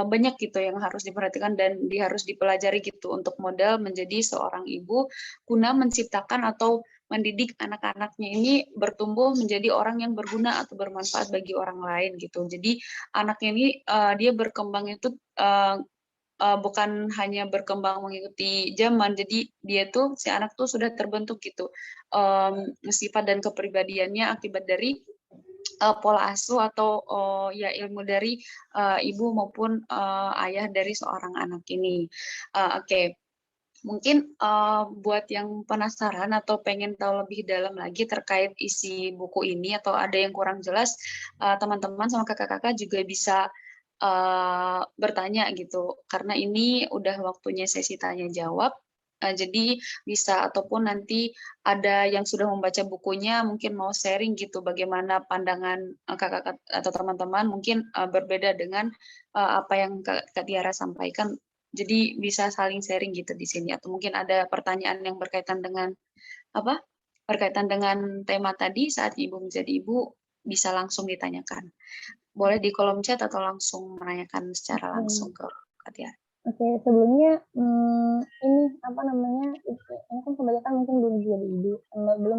banyak gitu yang harus diperhatikan dan harus dipelajari gitu untuk modal menjadi seorang ibu guna menciptakan atau mendidik anak-anaknya ini bertumbuh menjadi orang yang berguna atau bermanfaat bagi orang lain gitu. Jadi anaknya ini dia berkembang itu bukan hanya berkembang mengikuti zaman, jadi dia tuh si anak tuh sudah terbentuk gitu sifat dan kepribadiannya akibat dari pola asuh atau ya ilmu dari ibu maupun ayah dari seorang anak ini. Oke. Mungkin buat yang penasaran atau pengen tahu lebih dalam lagi terkait isi buku ini atau ada yang kurang jelas, teman-teman sama kakak-kakak juga bisa bertanya gitu. Karena ini udah waktunya sesi tanya jawab. Jadi bisa ataupun nanti ada yang sudah membaca bukunya mungkin mau sharing gitu bagaimana pandangan kakak-kakak atau teman-teman mungkin berbeda dengan apa yang Kak Tiara sampaikan. Jadi bisa saling sharing gitu di sini atau mungkin ada pertanyaan yang berkaitan dengan apa? Berkaitan dengan tema tadi saat ibu menjadi ibu bisa langsung ditanyakan. Boleh di kolom chat atau langsung menanyakan secara langsung ke Kak Tiara. Oke, sebelumnya ini apa namanya? Ini kan kebanyakan mungkin belum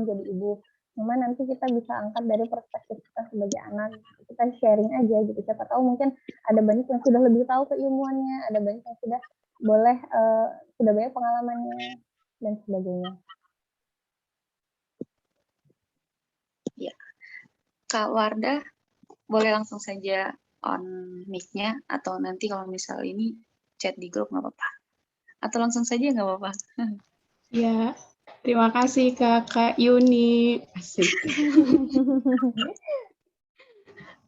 jadi ibu. Cuma nanti kita bisa angkat dari perspektif kita sebagai anak. Kita sharing aja gitu. Siapa tahu mungkin ada banyak yang sudah lebih tahu keilmuannya, ada banyak yang sudah sudah banyak pengalamannya dan sebagainya. Ya. Kak Wardah, boleh langsung saja on mic-nya atau nanti kalau misal ini chat di grup nggak apa-apa. Atau langsung saja nggak apa-apa. Ya, terima kasih Kak Yuni. Asik.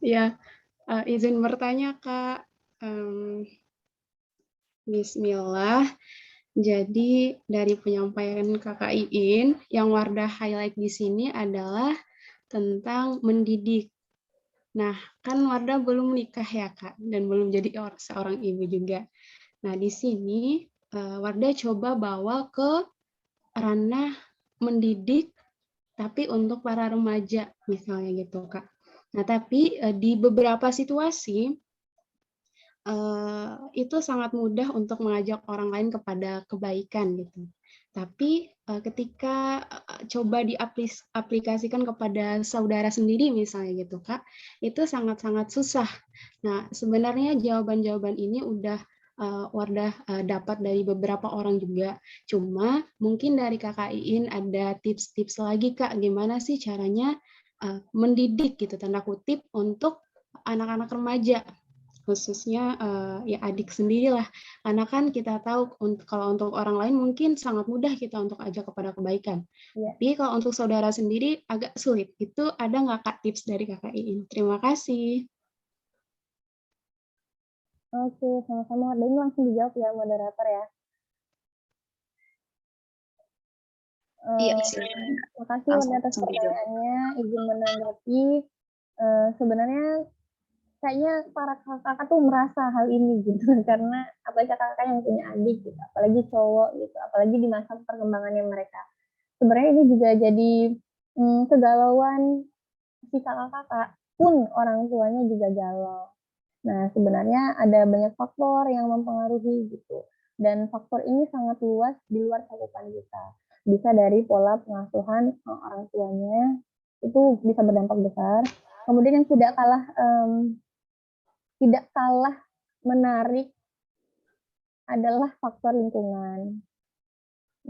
Ya, izin bertanya Kak. Bismillah. Jadi dari penyampaian Kakak Iin, yang Wardah highlight di sini adalah tentang mendidik. Nah, kan Wardah belum nikah ya Kak, dan belum jadi seorang ibu juga. Nah, di sini Wardah coba bawa ke ranah mendidik, tapi untuk para remaja misalnya gitu Kak. Nah, tapi di beberapa situasi itu sangat mudah untuk mengajak orang lain kepada kebaikan gitu. Tapi ketika coba diaplikasikan kepada saudara sendiri misalnya gitu Kak, itu sangat-sangat susah. Nah, sebenarnya jawaban-jawaban ini udah Wardah dapat dari beberapa orang juga. Cuma mungkin dari Kakak Iin ada tips-tips lagi Kak, gimana sih caranya mendidik gitu tanda kutip untuk anak-anak remaja, khususnya ya adik sendirilah, karena kan kita tahu kalau untuk orang lain mungkin sangat mudah kita untuk ajak kepada kebaikan, tapi kalau untuk saudara sendiri agak sulit. Itu ada nggak Kak tips dari Kakak Iin? Terima kasih. Oke, sama-sama. Dan ini langsung dijawab ya moderator ya. Iya, silakan. Makasih atas pertanyaannya. Izin menanggapi. Sebenarnya kayaknya para kakak tuh merasa hal ini gitu karena apalagi kakak yang punya adik gitu, apalagi cowok gitu, apalagi di masa perkembangannya mereka. Sebenarnya ini juga jadi kegalauan si kakak-kakak pun orang tuanya juga galau. Nah, sebenarnya ada banyak faktor yang mempengaruhi gitu. Dan faktor ini sangat luas di luar cakupan kita. Bisa dari pola pengasuhan orang tuanya, itu bisa berdampak besar. Kemudian yang tidak kalah menarik adalah faktor lingkungan.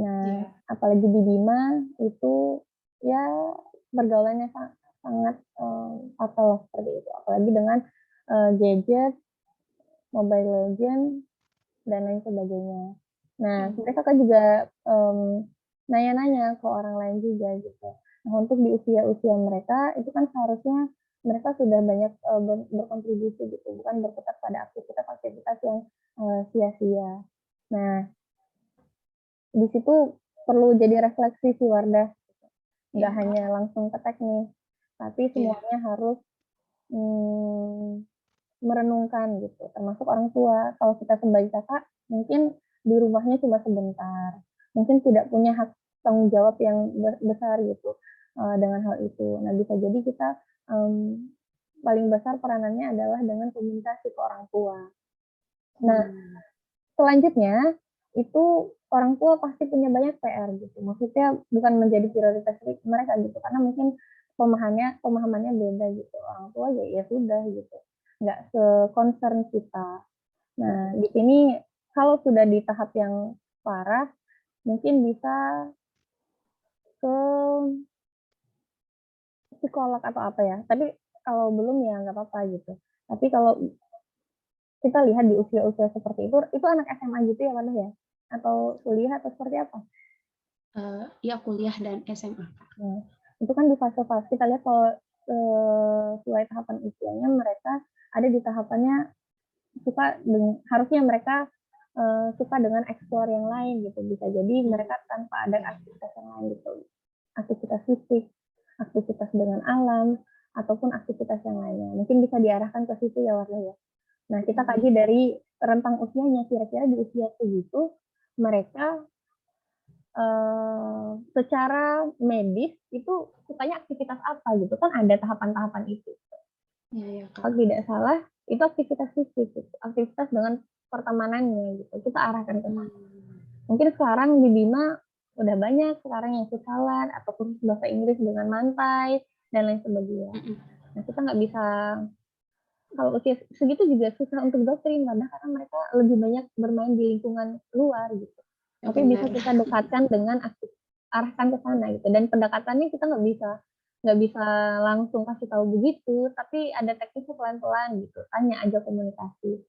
Nah, apalagi di Bima itu ya pergaulannya sangat fatal seperti itu. Apalagi dengan gadget, Mobile Legends, dan lain sebagainya. Nah, mereka kan juga nanya-nanya ke orang lain juga gitu. Nah, untuk di usia-usia mereka, itu kan seharusnya mereka sudah banyak berkontribusi gitu, bukan berkutat pada aktivitas-aktivitas yang sia-sia. Nah, di situ perlu jadi refleksi sih Wardah. Nggak hanya langsung ke teknis, tapi semuanya harus merenungkan gitu, termasuk orang tua. Kalau kita sebagai kakak, mungkin di rumahnya cuma sebentar, mungkin tidak punya hak tanggung jawab yang besar gitu dengan hal itu. Nah, bisa jadi kita paling besar peranannya adalah dengan komunikasi ke orang tua. Nah, selanjutnya itu orang tua pasti punya banyak PR gitu. Maksudnya bukan menjadi prioritas mereka gitu, karena mungkin pemahamannya beda gitu. Orang tua ya sudah gitu, nggak se-concern kita. Nah, di sini kalau sudah di tahap yang parah, mungkin bisa ke psikolog atau apa ya. Tapi kalau belum ya nggak apa-apa gitu. Tapi kalau kita lihat di usia-usia seperti itu anak SMA gitu ya, Wadah ya? Atau kuliah atau seperti apa? Ya kuliah dan SMA. Nah, itu kan di fase-fase kita lihat kalau sesuai tahapan usianya mereka ada di tahapannya harusnya mereka suka dengan explore yang lain gitu. Bisa jadi mereka tanpa ada aktivitas yang lain gitu. Aktivitas fisik, aktivitas dengan alam, ataupun aktivitas yang lainnya. Mungkin bisa diarahkan ke situ ya Warna ya. Nah, kita kaji dari rentang usianya, kira-kira di usia segitu mereka secara medis itu sukanya aktivitas apa gitu kan, ada tahapan-tahapan itu. Ya, Kalau tidak salah itu aktivitas fisik, gitu. Aktivitas dengan pertemanannya gitu. Kita arahkan ke sana. Mungkin sekarang di Bima udah banyak sekarang yang futsal atau kursus bahasa Inggris dengan mantai dan lain sebagainya. Nah, kita nggak bisa, kalau usia segitu juga susah untuk doktrin karena mereka lebih banyak bermain di lingkungan luar gitu. Tapi bisa kita dekatkan dengan arahkan ke sana gitu. Dan pendekatannya kita nggak bisa langsung kasih tahu begitu, tapi ada teknisnya pelan-pelan gitu. Tanya aja, komunikasi.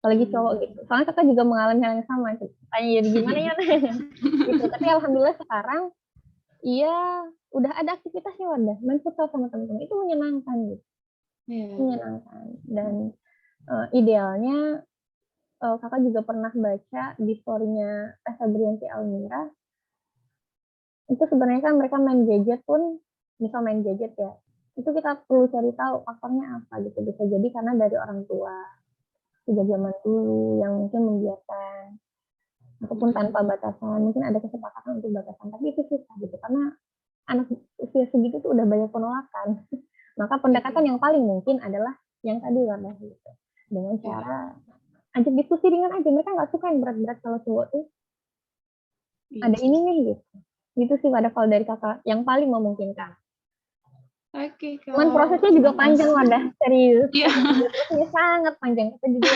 Apalagi cowok gitu. Soalnya kakak juga mengalami hal yang sama gitu. Tanya jadi gimana ya gitu. Tapi alhamdulillah sekarang iya udah ada aktivitasnya, Wadah. Main futsal sama teman-teman itu menyenangkan gitu. Menyenangkan. Dan idealnya kakak juga pernah baca di story-nya Tessa Brianti Almira. Itu sebenarnya kan mereka main gadget pun, misal main gadget ya, itu kita perlu cari tahu faktornya apa gitu. Bisa jadi karena dari orang tua sejak zaman dulu yang mungkin membiarkan, ataupun tanpa batasan, mungkin ada kesepakatan untuk batasan, tapi itu susah gitu karena anak usia segitu tuh udah banyak penolakan. Maka pendekatan yang paling mungkin adalah yang tadi Warna gitu, dengan cara ajak diskusi ringan aja. Mereka nggak suka yang berat-berat. Kalau cowok tuh ada ini nih gitu. Itu sih pada kalau dari kakak yang paling memungkinkan. Oke, Kak. Cuman prosesnya juga panjang, Wadah, serius. Iya. Prosesnya sangat panjang. Kita juga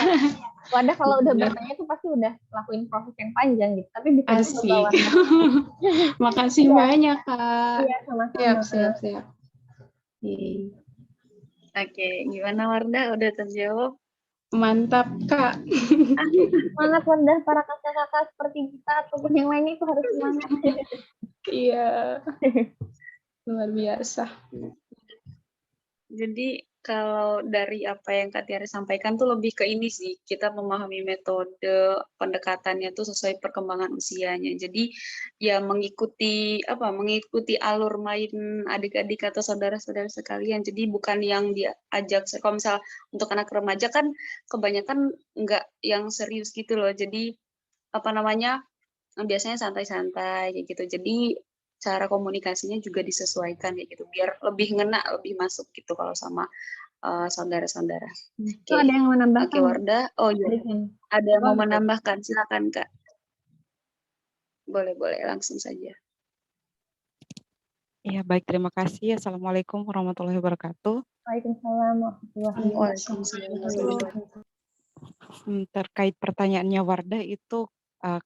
Wadah kalau udah bertanya itu pasti udah lakuin proses yang panjang gitu. Tapi bisa dicoba, Wadah. Makasih banyak, Kak. Iya, sama-sama. Siap. Oke, gimana Wardah? Udah terjawab? Mantap, Kak. Semangat, Wadah, para kakak-kakak seperti kita ataupun yang lainnya itu harus semangat. Iya. Luar biasa. Jadi kalau dari apa yang Kak Tiara sampaikan tuh lebih ke ini sih, kita memahami metode pendekatannya tuh sesuai perkembangan usianya. Jadi ya mengikuti alur main adik-adik atau saudara-saudara sekalian. Jadi bukan yang diajak, kalau misal untuk anak remaja kan kebanyakan nggak yang serius gitu loh. Jadi biasanya santai-santai kayak gitu. Jadi cara komunikasinya juga disesuaikan kayak gitu biar lebih ngena, lebih masuk gitu kalau sama saudara-saudara. Itu ada yang mau menambahkan? Oke, Wardah. Oh iya. Ada yang mau menambahkan, silakan Kak. Boleh langsung saja. Ya, baik, terima kasih. Assalamualaikum warahmatullahi wabarakatuh. Waalaikumsalam warahmatullahi wabarakatuh. Terkait pertanyaannya Wardah itu,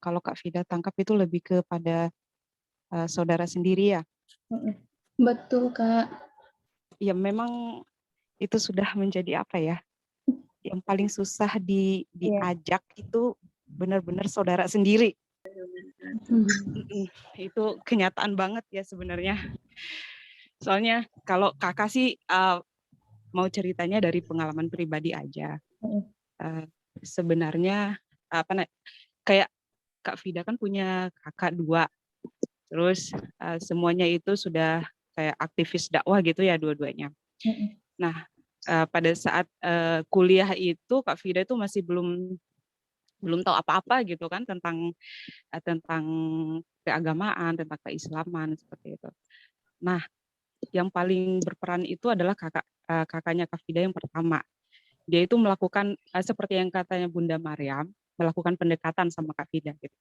kalau Kak Fida tangkap itu lebih kepada saudara sendiri ya? Betul, Kak. Ya, memang itu sudah menjadi apa ya? Yang paling susah diajak itu benar-benar saudara sendiri. Itu kenyataan banget ya sebenarnya. Soalnya kalau kakak sih mau ceritanya dari pengalaman pribadi aja. Sebenarnya kayak Kak Fida kan punya kakak 2. Terus semuanya itu sudah kayak aktivis dakwah gitu ya dua-duanya. Nah, pada saat kuliah itu Kak Fida itu masih belum tahu apa-apa gitu kan tentang keagamaan, tentang keislaman seperti itu. Nah, yang paling berperan itu adalah kakaknya Kak Fida yang pertama. Dia itu melakukan seperti yang katanya Bunda Maryam, melakukan pendekatan sama Kak Fida gitu.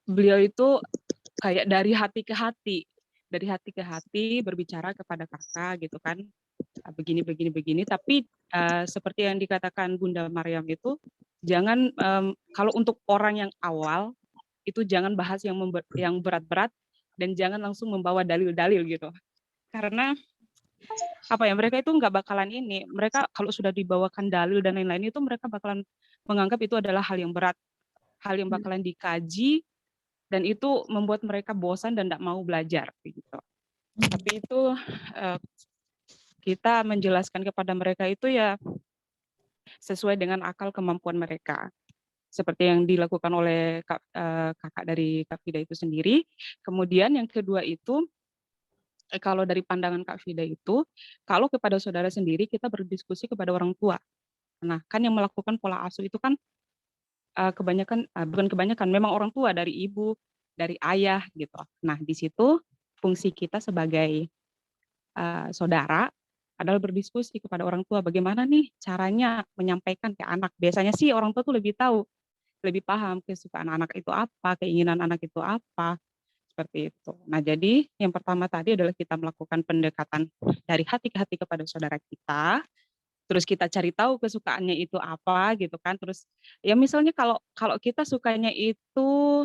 Beliau itu kayak dari hati ke hati berbicara kepada kakak gitu kan, begini. Tapi seperti yang dikatakan Bunda Maryam itu, jangan kalau untuk orang yang awal itu jangan bahas yang berat-berat dan jangan langsung membawa dalil-dalil gitu. Karena apa ya, mereka itu nggak bakalan ini. Mereka kalau sudah dibawakan dalil dan lain-lain itu mereka bakalan menganggap itu adalah hal yang berat, hal yang bakalan dikaji, dan itu membuat mereka bosan dan tidak mau belajar gitu. Tapi itu kita menjelaskan kepada mereka itu ya sesuai dengan akal kemampuan mereka. Seperti yang dilakukan oleh kakak dari Kak Fida itu sendiri. Kemudian yang kedua itu, kalau dari pandangan Kak Fida itu, kalau kepada saudara sendiri kita berdiskusi kepada orang tua. Nah, kan yang melakukan pola asuh itu kan bukan kebanyakan, memang orang tua, dari ibu, dari ayah gitu. Nah, di situ fungsi kita sebagai saudara adalah berdiskusi kepada orang tua, bagaimana nih caranya menyampaikan ke anak. Biasanya sih orang tua tuh lebih tahu, lebih paham kesukaan anak itu apa, keinginan anak itu apa, seperti itu. Nah, jadi yang pertama tadi adalah kita melakukan pendekatan dari hati ke hati kepada saudara kita, terus kita cari tahu kesukaannya itu apa gitu kan. Terus ya misalnya kalau kalau kita sukanya itu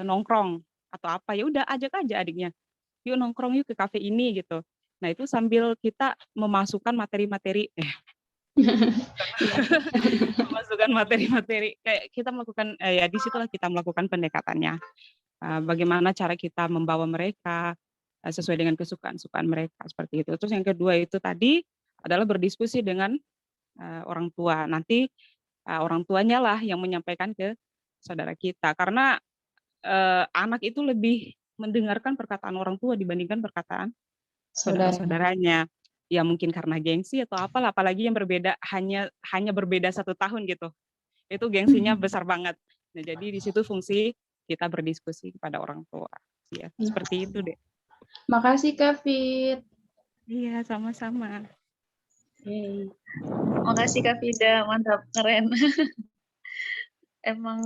nongkrong atau apa, ya udah ajak aja adiknya, yuk nongkrong yuk ke kafe ini gitu. Nah, itu sambil kita memasukkan materi-materi memasukkan materi-materi kayak kita melakukan ya disitulah kita melakukan pendekatannya. Bagaimana cara kita membawa mereka sesuai dengan kesukaan mereka, seperti itu. Terus yang kedua itu tadi adalah berdiskusi dengan orang tua. Nanti orang tuanya lah yang menyampaikan ke saudara kita, karena anak itu lebih mendengarkan perkataan orang tua dibandingkan perkataan saudara-saudaranya. Ya mungkin karena gengsi atau apalah, apalagi yang berbeda hanya berbeda 1 tahun gitu. Itu gengsinya besar banget. Nah, jadi di situ fungsi kita berdiskusi kepada orang tua. Ya, seperti itu deh. Makasih Kak Fit. Iya, sama-sama. Makasih Kak Fida, mantap, keren. Emang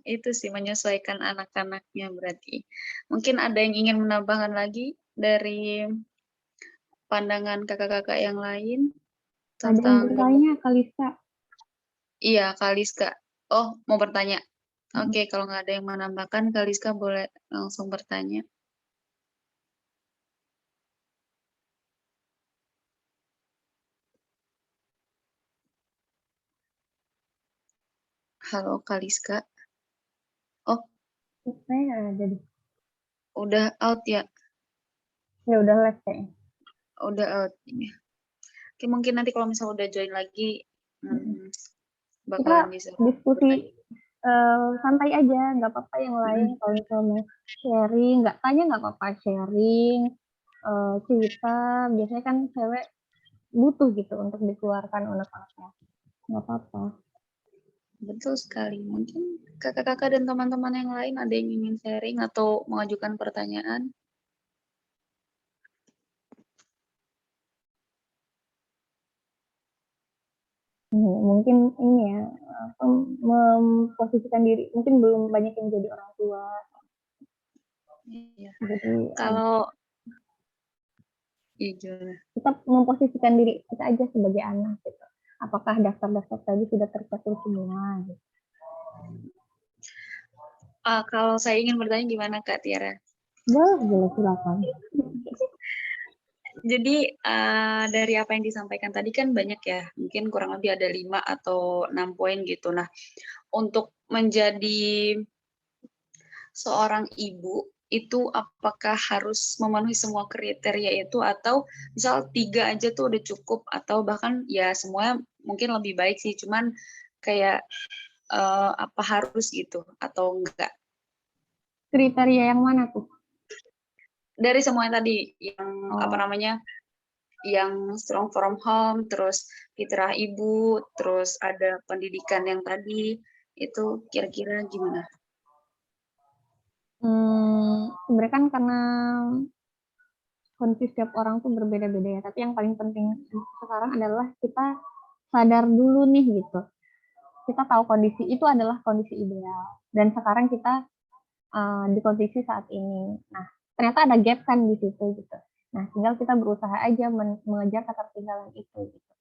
itu sih menyesuaikan anak-anaknya berarti. Mungkin ada yang ingin menambahkan lagi dari pandangan kakak-kakak yang lain Ada yang tentang bertanya, Kalista. iya Kaliska. Oh, mau bertanya. Oke, kalau nggak ada yang menambahkan, Kaliska boleh langsung bertanya. Halo Kaliska. Oh, Saya nggak ada deh. udah out ya? Ya udah live kayaknya. Udah out. Ya. Oke, mungkin nanti kalau misalnya udah join lagi, Kita bakalan bisa diskusi santai aja, nggak apa-apa yang lain. Kalau misalnya mau sharing, nggak tanya nggak apa-apa, sharing, cerita. Biasanya kan cewek butuh gitu untuk dikeluarkan unek-uneknya. Nggak apa-apa. Betul sekali. Mungkin kakak-kakak dan teman-teman yang lain ada yang ingin sharing atau mengajukan pertanyaan? Mungkin ini ya, memposisikan diri. Mungkin belum banyak yang jadi orang tua. Iya. Jadi Kalau iya, tetap memposisikan diri kita aja sebagai anak gitu. Apakah daftar-daftar tadi sudah tercapai semua? Gitu. kalau saya ingin bertanya gimana Kak Tiara? Boleh silakan. Jadi dari apa yang disampaikan tadi kan banyak ya, mungkin kurang lebih ada 5 atau 6 poin gitu. Nah, untuk menjadi seorang ibu itu apakah harus memenuhi semua kriteria itu atau misal 3 aja tuh udah cukup atau bahkan ya semuanya mungkin lebih baik sih, cuman kayak apa harus gitu atau enggak? Kriteria yang mana tuh? Dari semuanya tadi yang apa namanya? Yang strong from home, terus fitrah ibu, terus ada pendidikan yang tadi, itu kira-kira gimana? Sebenarnya kan karena kondisi setiap orang tuh berbeda-beda ya, tapi yang paling penting sekarang adalah kita sadar dulu nih gitu. kita tahu kondisi itu adalah kondisi ideal. Dan sekarang kita di kondisi saat ini. Nah, ternyata ada gap kan di situ gitu. Nah, tinggal kita berusaha aja mengejar ketertinggalan itu gitu.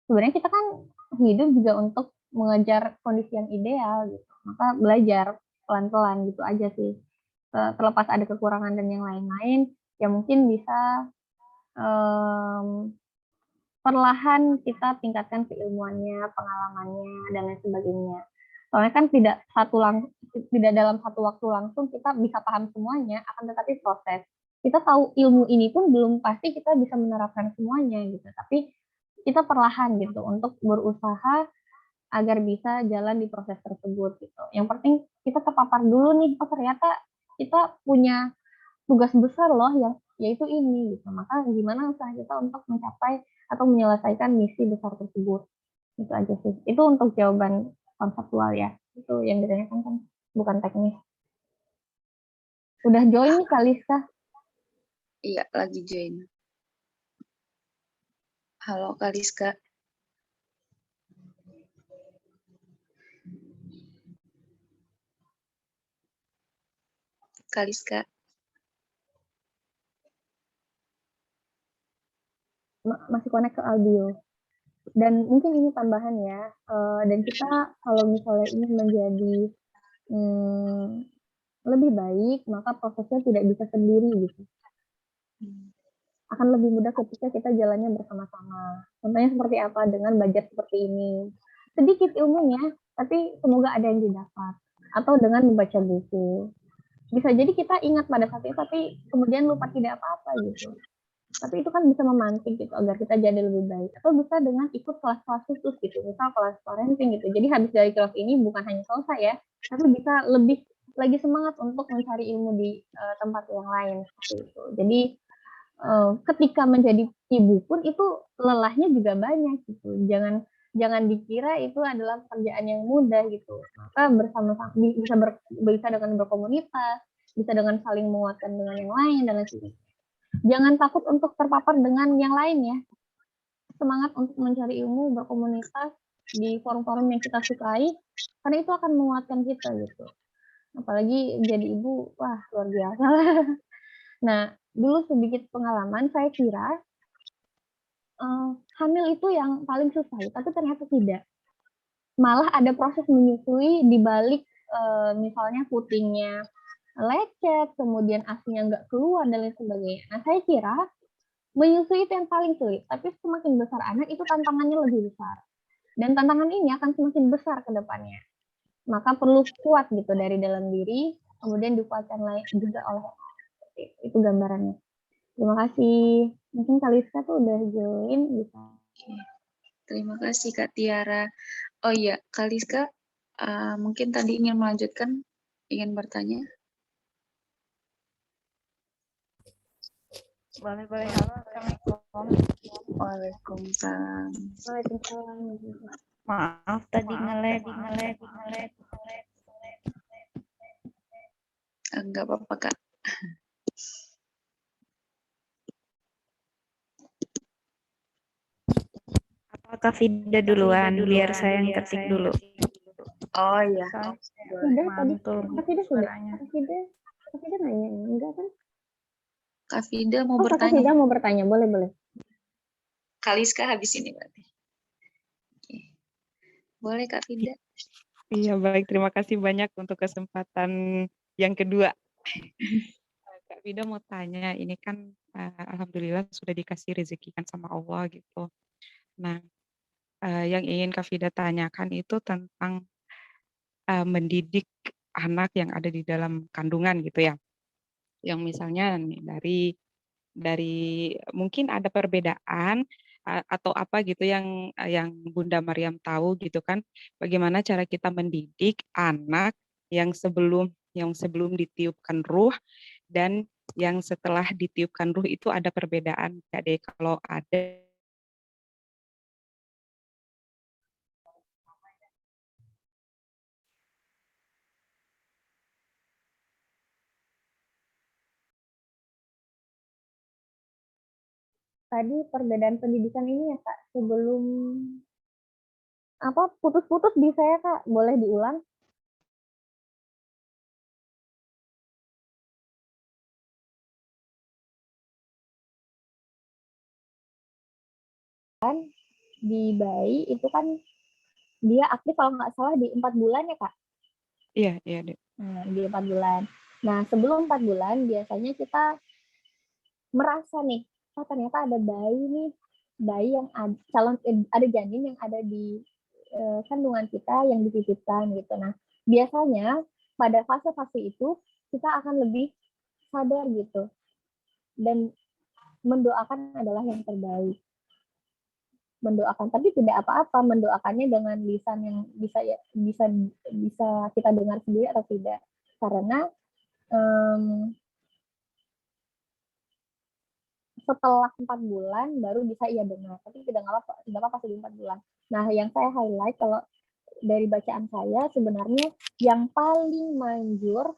Sebenarnya kita kan hidup juga untuk mengejar kondisi yang ideal gitu. Maka belajar pelan-pelan gitu aja sih. Terlepas ada kekurangan dan yang lain-lain, ya mungkin bisa perlahan kita tingkatkan keilmuannya, pengalamannya, dan lain sebagainya. Soalnya kan tidak dalam satu waktu langsung kita bisa paham semuanya, akan tetapi proses. Kita tahu ilmu ini pun belum pasti kita bisa menerapkan semuanya gitu, tapi kita perlahan gitu untuk berusaha agar bisa jalan di proses tersebut gitu. Yang penting kita terpapar dulu nih, oh ternyata kita punya tugas besar loh yang yaitu ini gitu. Maka gimana usaha kita untuk mencapai atau menyelesaikan misi besar tersebut. Itu aja sih. Itu untuk jawaban konseptual ya. Itu yang ditanyakan kan bukan teknis. Udah join nih Kalista. Iya, lagi join. Halo Kaliska. Kaliska. Masih connect ke audio. Dan mungkin ini tambahan ya. Dan kita kalau misalnya ingin menjadi lebih baik, maka prosesnya tidak bisa sendiri gitu. Akan lebih mudah ketika kita jalannya bersama-sama. Contohnya seperti apa dengan budget seperti ini. Sedikit ilmunya, tapi semoga ada yang didapat. Atau dengan membaca buku. Bisa jadi kita ingat pada saat itu, tapi kemudian lupa tidak apa-apa gitu. Tapi itu kan bisa memantik gitu, agar kita jadi lebih baik. Atau bisa dengan ikut kelas-kelas khusus gitu, misal kelas parenting gitu. Jadi habis dari kelas ini bukan hanya selesai ya, tapi bisa lebih lagi semangat untuk mencari ilmu di tempat yang lain seperti itu. Jadi ketika menjadi ibu pun itu lelahnya juga banyak gitu. Jangan dikira itu adalah pekerjaan yang mudah gitu. Maka bersama-sama bisa dengan berkomunitas, bisa dengan saling menguatkan dengan yang lain dan lain sebagainya. Jangan takut untuk terpapar dengan yang lain ya. Semangat untuk mencari ilmu, berkomunitas di forum-forum yang kita sukai, karena itu akan menguatkan kita gitu. Apalagi jadi ibu, wah luar biasa. Nah, dulu sedikit pengalaman, saya kira hamil itu yang paling susah, tapi ternyata tidak. Malah ada proses menyusui di balik misalnya putingnya lecet, kemudian asinya nggak keluar, dan lain sebagainya. Nah, saya kira menyusui itu yang paling sulit, tapi semakin besar anak itu tantangannya lebih besar. Dan tantangan ini akan semakin besar ke depannya. Maka perlu kuat gitu dari dalam diri, kemudian dikuatkan juga oleh itu gambarannya. Terima kasih. Mungkin Kaliska tuh udah join bisa. Terima kasih Kak Tiara. Oh iya, Kaliska mungkin tadi ingin melanjutkan, ingin bertanya. Boleh. Halo, Assalamualaikum. Waalaikumsalam. Waalaikumsalam. Maaf tadi ngelag. Enggak apa-apa Kak. Apakah Vida duluan? Biar saya yang ketik dulu. Oh iya. Udah tadi. Mantul Kak Fida sudah. suaranya. Kak Fida nanya enggak kan? Kak Vida mau Kak bertanya. Fida mau bertanya, boleh. Kaliska habis ini berarti. Oke. Boleh Kak Vida. Iya, baik. Terima kasih banyak untuk kesempatan yang kedua. Kak Vida mau tanya, ini kan alhamdulillah sudah dikasih rezeki kan sama Allah gitu. Nah, yang ingin Kak Vida tanyakan itu tentang mendidik anak yang ada di dalam kandungan gitu ya. Yang misalnya nih, dari mungkin ada perbedaan atau apa gitu yang Bunda Maryam tahu gitu kan, bagaimana cara kita mendidik anak yang sebelum ditiupkan ruh dan yang setelah ditiupkan ruh itu ada perbedaan. Jadi kalau ada Tadi perbedaan pendidikan ini ya Kak, sebelum putus-putus bisa ya Kak? Boleh diulang? Di bayi itu kan dia aktif kalau nggak salah di 4 bulan ya Kak? Iya, Dek. Nah, di 4 bulan. Nah, sebelum 4 bulan biasanya kita merasa nih, oh ternyata ada bayi yang ada janin yang ada di kandungan kita yang dititipkan gitu. Nah, biasanya pada fase-fase itu kita akan lebih sadar gitu dan mendoakan adalah yang terbaik. Mendoakan, tapi tidak apa-apa mendoakannya dengan lisan yang bisa kita dengar sendiri atau tidak, karena setelah 4 bulan baru bisa ia dengar, tapi tidak apa-apa di 4 bulan. Nah, yang saya highlight kalau dari bacaan saya sebenarnya yang paling manjur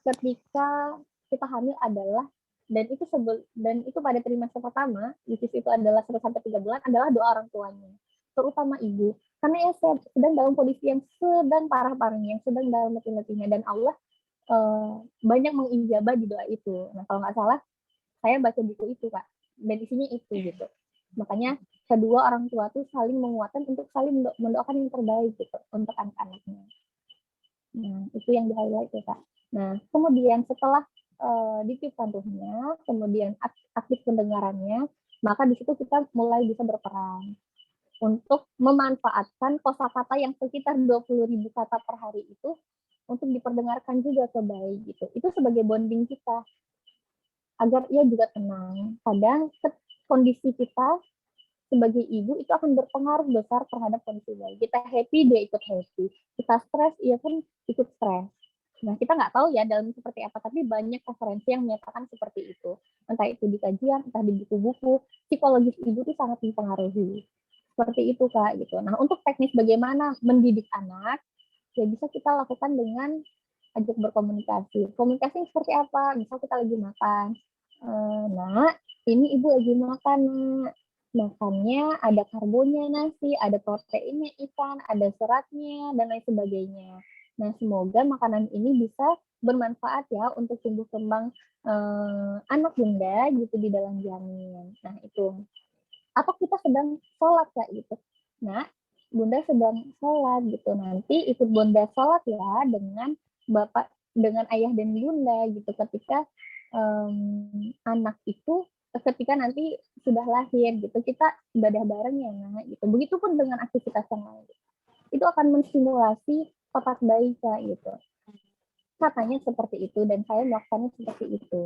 ketika kita hamil adalah dan itu pada trimester pertama, which is itu adalah 1-3 bulan adalah doa orang tuanya, terutama ibu, karena ya sedang dalam kondisi yang sedang parah-parahnya, yang sedang dalam letih-letihnya, dan Allah banyak mengijabah di doa itu. Nah, kalau nggak salah saya baca buku itu Kak, dan isinya itu gitu. Makanya kedua orang tua tuh saling menguatkan untuk saling mendoakan yang terbaik gitu untuk anak-anaknya. Nah, itu yang di highlight ya Kak. Nah, kemudian setelah ditiupkan ruhnya, kemudian aktif pendengarannya, maka di situ kita mulai bisa berperan untuk memanfaatkan kosakata yang sekitar 20.000 kata per hari itu untuk diperdengarkan juga ke bayi gitu. Itu sebagai bonding kita agar ia juga tenang. Kadang kondisi kita sebagai ibu itu akan berpengaruh besar terhadap kondisi bayi. Kita happy, dia ikut happy. Kita stres, ia pun ikut stres. Nah, kita nggak tahu ya dalam seperti apa, tapi banyak referensi yang menyatakan seperti itu. Entah itu di kajian, entah di buku-buku, psikologis ibu itu sangat dipengaruhi. Seperti itu, Kak. Gitu. Nah, untuk teknis bagaimana mendidik anak, ya bisa kita lakukan dengan ajak berkomunikasi. Komunikasi seperti apa? Misal kita lagi makan. Nak, ini ibu lagi makan, Nak. Makannya ada karbonnya nasi, ada proteinnya ikan, ada seratnya, dan lain sebagainya. Nah, semoga makanan ini bisa bermanfaat ya untuk tumbuh kembang anak bunda gitu di dalam janin. Nah, itu. Atau kita sedang sholat Kak gitu. Nah, bunda sedang sholat gitu. Nanti ikut bunda sholat ya bapak, dengan ayah dan bunda gitu ketika anak itu ketika nanti sudah lahir gitu, kita ibadah bareng ya Nak gitu. Begitupun dengan aktivitas yang lain. Itu akan menstimulasi otak bayi Kak gitu. Katanya seperti itu dan saya melakukannya seperti itu.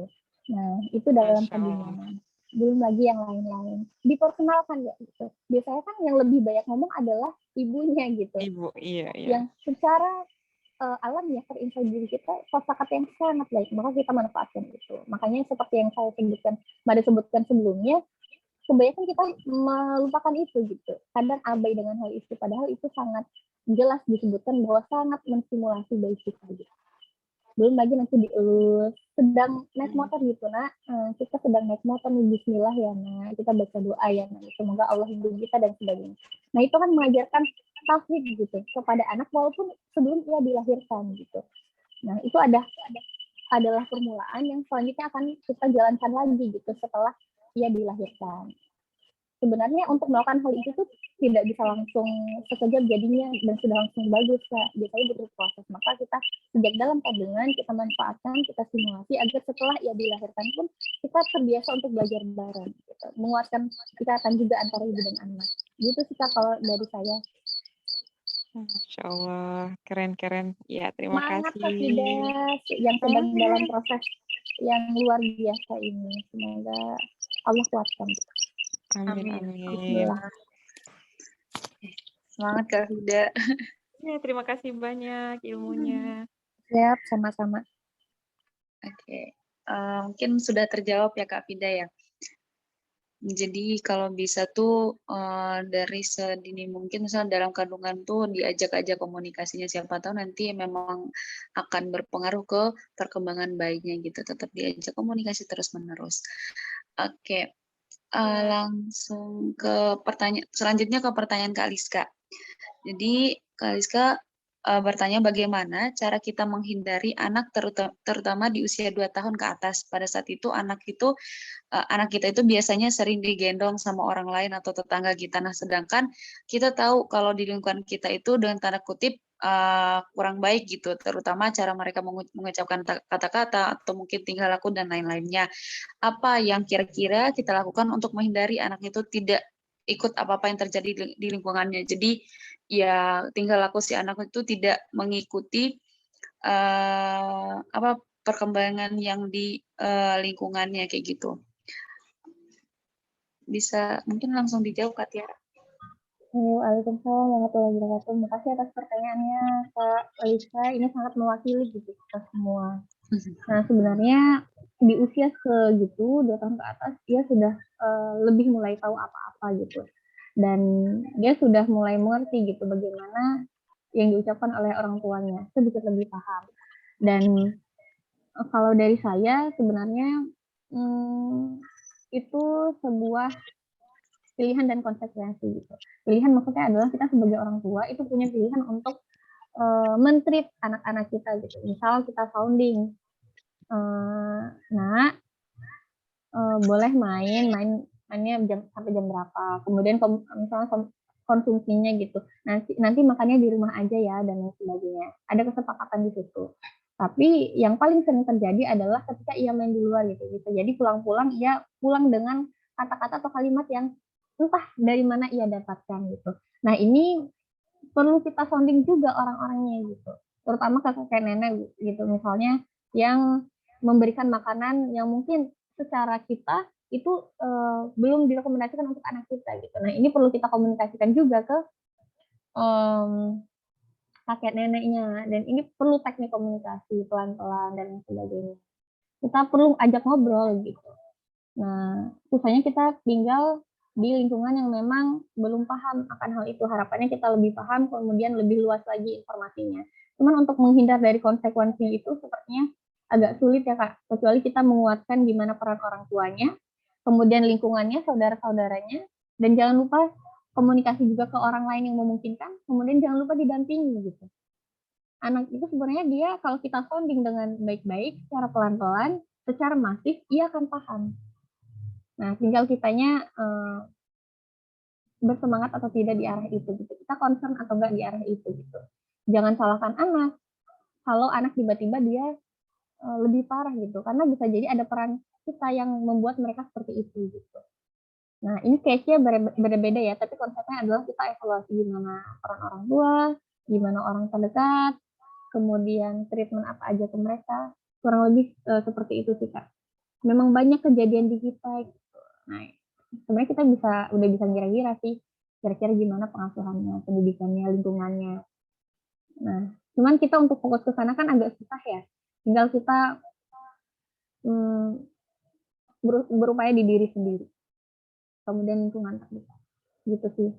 Nah, itu dalam pembinaan. Belum lagi yang lain-lain. Diperkenalkan ya gitu. Biasanya kan yang lebih banyak ngomong adalah ibunya gitu. Ibu, iya. Yang secara alam ya terinsight diri kita kosakata yang sangat baik, maka kita manfaatkan itu. Makanya seperti yang saya sebutkan sebelumnya, kebanyakan kita melupakan itu gitu. Kadang abai dengan hal itu, padahal itu sangat jelas disebutkan bahwa sangat menstimulasi bayi kita gitu. Belum lagi nanti dielus, sedang naik motor gitu Nak, kita sedang naik motor nih, bismillah ya Nak, kita baca doa ya Nak, semoga Allah lindungi kita dan sebagainya. Nah itu kan mengajarkan tauhid gitu kepada anak walaupun sebelum ia dilahirkan gitu. Nah itu adalah permulaan yang selanjutnya akan kita jalankan lagi gitu setelah ia dilahirkan. Sebenarnya untuk melakukan hal itu tuh tidak bisa langsung sekejap jadinya dan sudah langsung bagus Kak. Biasanya butuh proses. Maka kita sejak dalam kandungan kita manfaatkan, kita simulasi agar setelah ia dilahirkan pun kita terbiasa untuk belajar bareng. Gitu. Menguatkan ikatan juga antara ibu dan anak. Gitu sih Kak kalau dari saya. Masya Allah, keren-keren. Ya, terima Semangat kasih. Kak Fida yang sedang dalam proses yang luar biasa ini. Semoga Allah kuatkan. Amin. Semangat Kak Fida. Ya, terima kasih banyak ilmunya. Siap, sama-sama. Oke. Mungkin sudah terjawab ya Kak Fida ya. Jadi kalau bisa tuh dari sedini mungkin misalnya dalam kandungan tuh diajak-ajak komunikasinya, siapa tahu nanti memang akan berpengaruh ke perkembangan bayinya gitu, tetap diajak komunikasi terus-menerus. Oke. Langsung ke selanjutnya ke pertanyaan Kak Liska. Jadi Kak Rizka bertanya bagaimana cara kita menghindari anak terutama di usia 2 tahun ke atas. Pada saat itu anak kita itu biasanya sering digendong sama orang lain atau tetangga kita. Nah, sedangkan kita tahu kalau di lingkungan kita itu dengan tanda kutip kurang baik gitu, terutama cara mereka mengucapkan kata-kata atau mungkin tingkah laku dan lain-lainnya. Apa yang kira-kira kita lakukan untuk menghindari anak itu tidak ikut apa-apa yang terjadi di lingkungannya. Jadi ya tingkah laku si anak itu tidak mengikuti perkembangan yang di lingkungannya kayak gitu. Bisa mungkin langsung dijawab Kak Tiara. Waalaikumsalam warahmatullahi wabarakatuh. Terima kasih atas pertanyaannya Kak Lisa. Ini sangat mewakili gitu kita semua. Nah, sebenarnya di usia segitu 2 tahun ke atas dia sudah lebih mulai tahu apa-apa gitu. Dan dia sudah mulai mengerti gitu bagaimana yang diucapkan oleh orang tuanya, sedikit lebih paham. Dan kalau dari saya sebenarnya itu sebuah pilihan dan konsekuensi gitu. Pilihan maksudnya adalah kita sebagai orang tua itu punya pilihan untuk men-treat anak-anak kita gitu. Misal kita sounding, nah boleh mainnya sampai jam berapa, kemudian misalnya konsumsinya gitu. Nanti makannya di rumah aja ya dan lain sebagainya. Ada kesepakatan di situ. Tapi yang paling sering terjadi adalah ketika ia main di luar gitu. Bisa jadi pulang-pulang ia pulang dengan kata-kata atau kalimat yang entah dari mana ia dapatkan gitu. Nah, ini perlu kita sounding juga orang-orangnya gitu. Terutama kakek nenek gitu misalnya yang memberikan makanan yang mungkin secara kita itu belum direkomendasikan untuk anak kita gitu. Nah, ini perlu kita komunikasikan juga ke kakek neneknya, dan ini perlu teknik komunikasi pelan-pelan dan sebagainya. Kita perlu ajak ngobrol gitu. Nah, susahnya kita tinggal di lingkungan yang memang belum paham akan hal itu. Harapannya kita lebih paham, kemudian lebih luas lagi informasinya. Cuman untuk menghindar dari konsekuensi itu sepertinya agak sulit ya Kak, kecuali kita menguatkan gimana peran orang tuanya, kemudian lingkungannya, saudara-saudaranya, dan jangan lupa komunikasi juga ke orang lain yang memungkinkan, kemudian jangan lupa didampingi gitu. Anak itu sebenarnya dia kalau kita sounding dengan baik-baik, secara pelan-pelan, secara masif, ia akan paham. Nah, tinggal kitanya bersemangat atau tidak di arah itu gitu. Kita concern atau enggak di arah itu gitu. Jangan salahkan anak. Kalau anak tiba-tiba dia lebih parah gitu, karena bisa jadi ada peran kita yang membuat mereka seperti itu gitu. Nah, ini case-nya beda-beda ya, tapi konsepnya adalah kita evaluasi gimana peran orang tua, gimana orang terdekat, kemudian treatment apa aja ke mereka. Kurang lebih seperti itu sih Kak. Memang banyak kejadian di kita gitu. Nah, sebenarnya kita udah bisa ngira-ngira sih kira-kira gimana pengasuhannya, pendidikannya, lingkungannya. Nah, cuman kita untuk fokus ke sana kan agak susah ya. Tinggal kita berupaya di diri sendiri. Kemudian lingkungan terdekat. Gitu sih.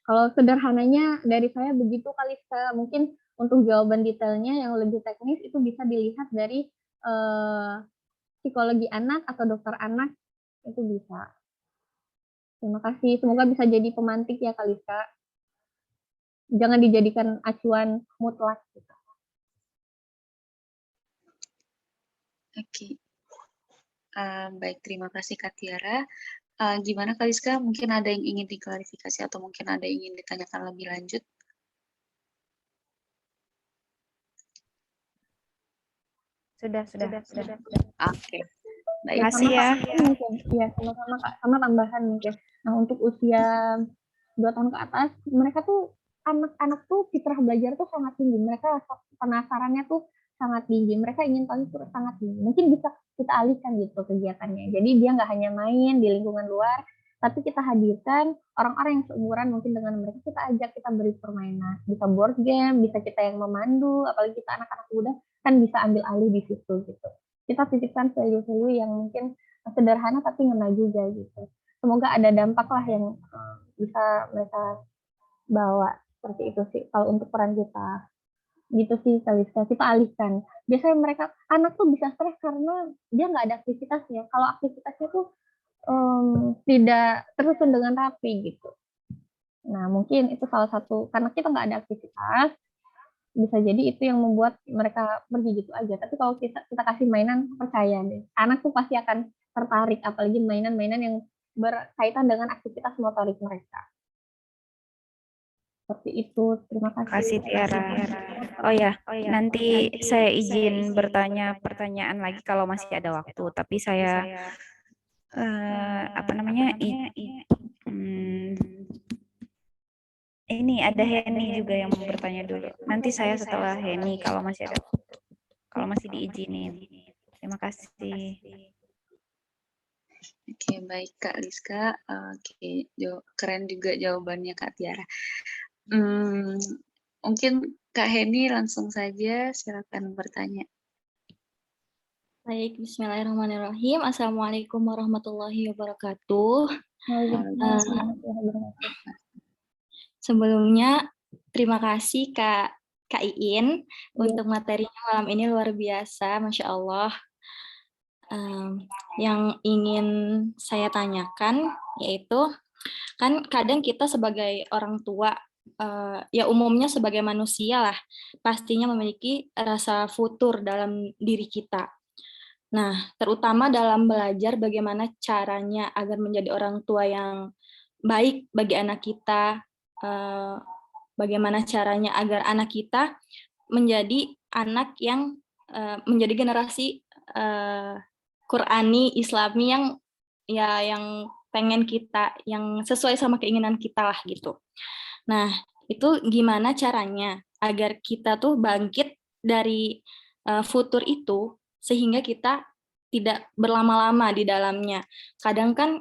Kalau sederhananya dari saya begitu kali, mungkin untuk jawaban detailnya yang lebih teknis itu bisa dilihat dari psikologi anak atau dokter anak, itu bisa. Terima kasih, semoga bisa jadi pemantik ya Kalista. Jangan dijadikan acuan mutlak. Gitu. Oke. Baik, terima kasih Kak Tiara. Gimana Kaliska? Mungkin ada yang ingin diklarifikasi atau mungkin ada yang ingin ditanyakan lebih lanjut? Sudah. Oke. Baik. Makasih ya. Iya, sama-sama Kak. Sama tambahan mungkin. Nah, untuk usia 2 tahun ke atas, mereka tuh anak-anak tuh fitrah belajar tuh sangat tinggi. Mereka penasarannya tuh sangat tinggi. Mereka ingin tahu itu sangat tinggi. Mungkin bisa kita alihkan gitu kegiatannya. Jadi dia nggak hanya main di lingkungan luar, tapi kita hadirkan orang-orang yang seumuran mungkin dengan mereka, kita ajak, kita beri permainan. Bisa board game, bisa kita yang memandu, apalagi kita anak-anak muda kan bisa ambil alih di situ gitu. Kita titipkan value-value yang mungkin sederhana tapi ngena juga gitu. Semoga ada dampak lah yang bisa mereka bawa, seperti itu sih kalau untuk peran kita. Gitu sih Kalista, kita alihkan. Biasanya mereka, anak tuh bisa stres karena dia nggak ada aktivitasnya. Kalau aktivitasnya tuh tidak tersusun dengan rapi gitu. Nah, mungkin itu salah satu, karena kita nggak ada aktivitas, bisa jadi itu yang membuat mereka pergi gitu aja. Tapi kalau kita kasih mainan, percaya deh, anak tuh pasti akan tertarik, apalagi mainan-mainan yang berkaitan dengan aktivitas motorik mereka. Seperti itu. Terima kasih. Kasih Tiara. Oh ya, nanti saya izin bertanya pertanyaan lagi kalau masih ada waktu. Tapi saya apa namanya? Ini ada Heni juga yang mau bertanya dulu. Nanti saya setelah Heni kalau masih ada, kalau masih diizinin. Terima kasih. Oke, baik Kak Liska. Oke, keren juga jawabannya Kak Tiara. Mungkin Kak Heni langsung saja silakan bertanya. Baik, bismillahirrahmanirrahim. Assalamualaikum warahmatullahi wabarakatuh. Sebelumnya, terima kasih Kak Iin untuk materinya malam ini luar biasa, Masya Allah. Yang ingin saya tanyakan yaitu, kan kadang kita sebagai orang tua, ya umumnya sebagai manusia lah, pastinya memiliki rasa futur dalam diri kita. Nah, terutama dalam belajar bagaimana caranya agar menjadi orang tua yang baik bagi anak kita, bagaimana caranya agar anak kita menjadi anak yang menjadi generasi Qurani, Islami yang pengen kita, yang sesuai sama keinginan kita lah gitu. Nah, itu gimana caranya agar kita tuh bangkit dari futur itu sehingga kita tidak berlama-lama di dalamnya. Kadang kan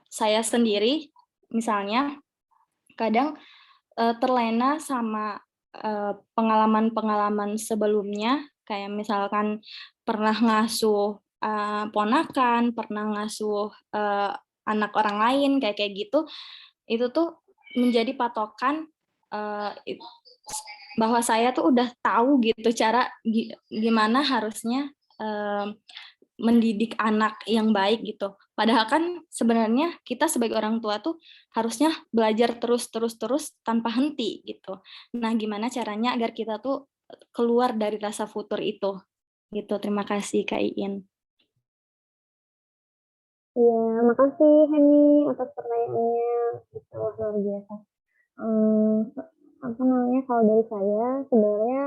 saya sendiri misalnya kadang terlena sama pengalaman-pengalaman sebelumnya, kayak misalkan pernah ngasuh ponakan, pernah ngasuh anak orang lain kayak gitu, itu tuh menjadi patokan bahwa saya tuh udah tahu gitu cara gimana harusnya mendidik anak yang baik gitu. Padahal kan sebenarnya kita sebagai orang tua tuh harusnya belajar terus tanpa henti gitu. Nah, gimana caranya agar kita tuh keluar dari rasa futur itu? Gitu. Terima kasih Kak Iin. Ya, makasih Heni atas pertanyaannya. Itu luar biasa. Apa namanya, kalau dari saya sebenarnya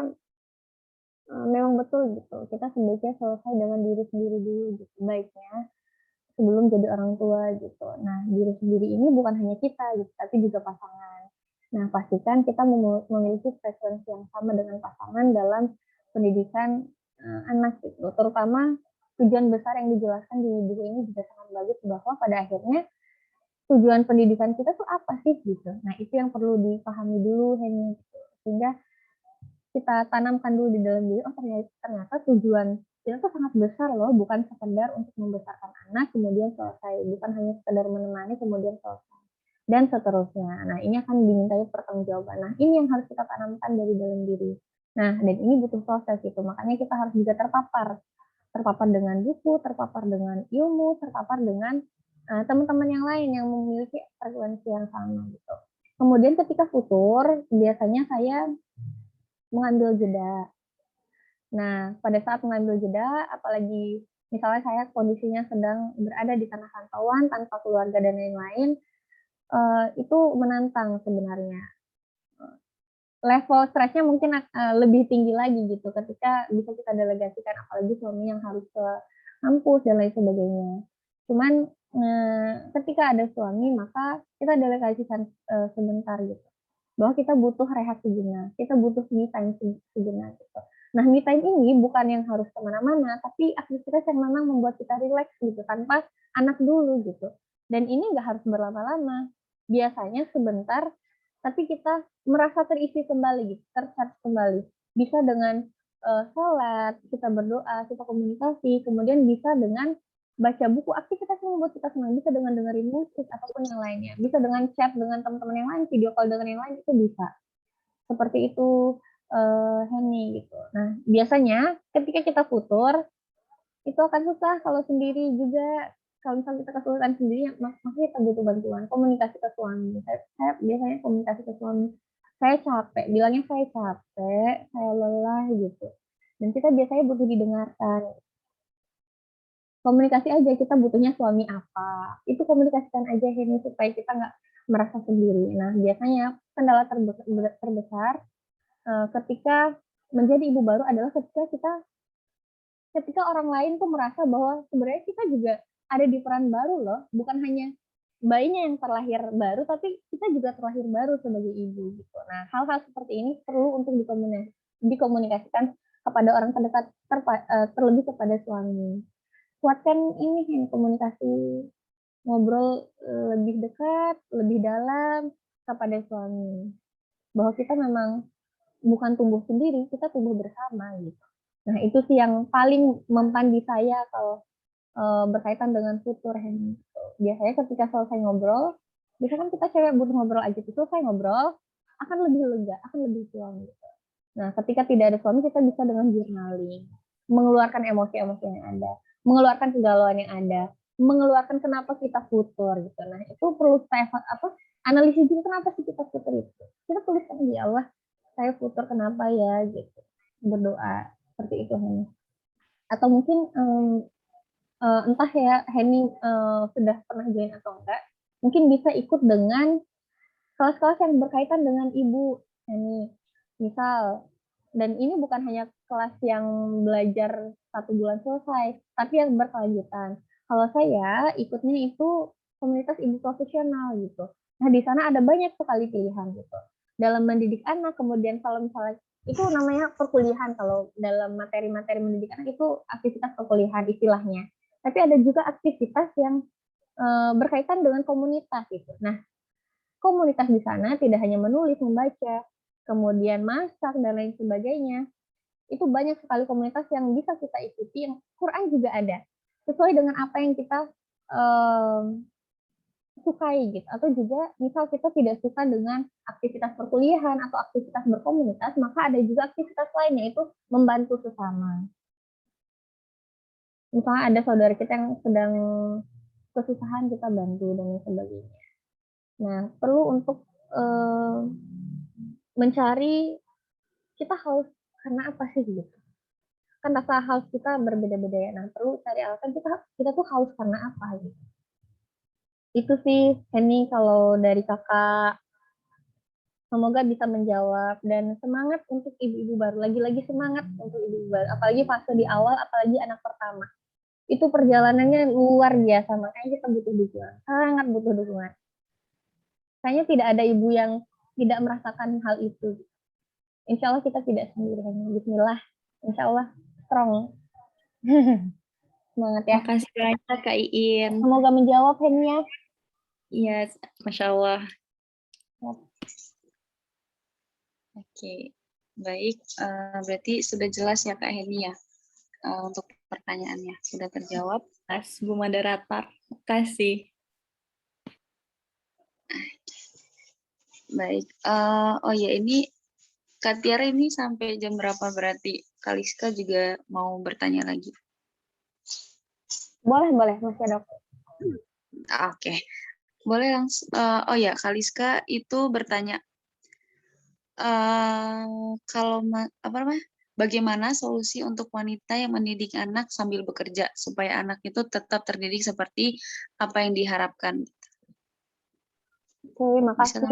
memang betul gitu. Kita sebaiknya selesai dengan diri sendiri dulu gitu. Baiknya sebelum jadi orang tua gitu. Nah, diri sendiri ini bukan hanya kita gitu, tapi juga pasangan. Nah, pastikan kita memiliki frekuensi yang sama dengan pasangan dalam pendidikan anak gitu. Terutama tujuan besar yang dijelaskan di buku ini juga sangat bagus, bahwa pada akhirnya tujuan pendidikan kita tuh apa sih gitu. Nah, itu yang perlu dipahami dulu Heni gitu. Sehingga kita tanamkan dulu di dalam diri, oh ternyata tujuan kita tuh sangat besar loh, bukan sekedar untuk membesarkan anak kemudian selesai, bukan hanya sekedar menemani kemudian selesai, dan seterusnya. Nah, ini akan dimintai pertanggungjawaban. Nah, ini yang harus kita tanamkan dari dalam diri. Nah, dan ini butuh proses gitu, makanya kita harus juga terpapar dengan buku, terpapar dengan ilmu, terpapar dengan teman-teman yang lain yang memiliki frekuensi yang sama gitu. Kemudian ketika futur, biasanya saya mengambil jeda. Nah, pada saat mengambil jeda, apalagi misalnya saya kondisinya sedang berada di tanah rantauan tanpa keluarga dan lain-lain, itu menantang sebenarnya. Level stresnya mungkin lebih tinggi lagi gitu ketika bisa kita delegasikan, apalagi suami yang harus ke kampus dan lain sebagainya. Cuman ketika ada suami, maka kita delegasikan sebentar gitu, bahwa kita butuh rehat sejenak, kita butuh me time sejenak gitu. Nah, me time ini bukan yang harus kemana-mana, tapi aktivitas yang memang membuat kita rileks gitu, tanpa anak dulu gitu. Dan ini nggak harus berlama-lama, biasanya sebentar, tapi kita merasa terisi kembali gitu, tercharge kembali. Bisa dengan sholat, kita berdoa, kita komunikasi, kemudian bisa dengan baca buku, aktivitas yang membuat kita senang, bisa dengan dengerin musik ataupun yang lainnya, bisa dengan chat dengan teman-teman yang lain, video call dengan yang lain, itu bisa. Seperti itu Heni gitu. Nah, biasanya ketika kita futur itu akan susah kalau sendiri juga, kalau misalnya kita kesulitan sendiri, maksudnya kita butuh bantuan, komunikasi ke suami. Saya biasanya komunikasi ke suami, saya capek, bilangnya saya capek, saya lelah gitu. Dan kita biasanya butuh didengarkan. Komunikasi aja, kita butuhnya suami apa. Itu komunikasikan aja ini supaya kita nggak merasa sendiri. Nah, biasanya kendala terbesar ketika menjadi ibu baru adalah ketika orang lain tuh merasa bahwa sebenarnya kita juga ada di peran baru loh, bukan hanya bayinya yang terlahir baru, tapi kita juga terlahir baru sebagai ibu gitu. Nah, hal-hal seperti ini perlu untuk dikomunikasikan kepada orang terdekat, terlebih kepada suami. Kuatkan ini komunikasi, ngobrol lebih dekat, lebih dalam kepada suami. Bahwa kita memang bukan tumbuh sendiri, kita tumbuh bersama gitu. Nah, itu sih yang paling mempan di saya kalau berkaitan dengan futur. Biasanya ketika selesai ngobrol, biasanya kan kita cewek butuh ngobrol aja, itu selesai ngobrol akan lebih lega, akan lebih suami gitu. Nah, ketika tidak ada suami, kita bisa dengan journaling, mengeluarkan emosi-emosi yang ada, mengeluarkan kegalauan yang ada, mengeluarkan kenapa kita futur gitu. Nah, itu perlu saya analisis juga kenapa sih kita futur itu. Kita tuliskan ya Allah, saya futur kenapa ya gitu. Berdoa seperti itu Henny. Atau mungkin entah ya Henny sudah pernah join atau enggak, mungkin bisa ikut dengan kelas-kelas yang berkaitan dengan ibu Henny. Misal, dan ini bukan hanya kelas yang belajar 1 bulan selesai, tapi yang berkelanjutan. Kalau saya ikutnya itu komunitas ibu profesional gitu. Nah, di sana ada banyak sekali pilihan gitu. Dalam mendidik anak, kemudian kalau misalnya itu namanya perkuliahan, kalau dalam materi-materi mendidik anak itu aktivitas perkuliahan istilahnya. Tapi ada juga aktivitas yang berkaitan dengan komunitas gitu. Nah, komunitas di sana tidak hanya menulis, membaca, kemudian masak, dan lain sebagainya. Itu banyak sekali komunitas yang bisa kita ikuti, yang Quran juga ada. Sesuai dengan apa yang kita sukai gitu. Atau juga misal kita tidak suka dengan aktivitas perkuliahan atau aktivitas berkomunitas, maka ada juga aktivitas lain, yaitu membantu sesama. Misalnya ada saudara kita yang sedang kesusahan, kita bantu, dan lain sebagainya. Nah, perlu untuk mencari kita haus karena apa sih gitu. Kan rasa haus kita berbeda-beda ya. Nah, perlu cari alasan kita tuh haus karena apa gitu. Itu sih Henny kalau dari kakak. Semoga bisa menjawab, dan semangat untuk ibu-ibu baru. Lagi-lagi semangat untuk ibu-ibu baru. Apalagi fase di awal, apalagi anak pertama. Itu perjalanannya luar biasa, makanya kita butuh dukungan. Sangat butuh dukungan. Kayaknya tidak ada ibu yang tidak merasakan hal itu. Insya Allah kita tidak sendiri. Bismillah. Insya Allah strong. Semangat ya. Makasih banyak Kak Iin. Semoga menjawab Henia. Iya, Masya Allah. Oke, baik. Berarti sudah jelas ya Kak Heni ya untuk pertanyaannya. Sudah terjawab. Mas Bu Moderator, makasih. Baik. Oh ya, ini Kak Tiara ini sampai jam berapa berarti? Kaliska juga mau bertanya lagi. Boleh, masih ada. Oke. Boleh langsung. Oh ya, Kaliska itu bertanya, kalau apa namanya? Bagaimana solusi untuk wanita yang mendidik anak sambil bekerja supaya anak itu tetap terdidik seperti apa yang diharapkan? Oke, makasih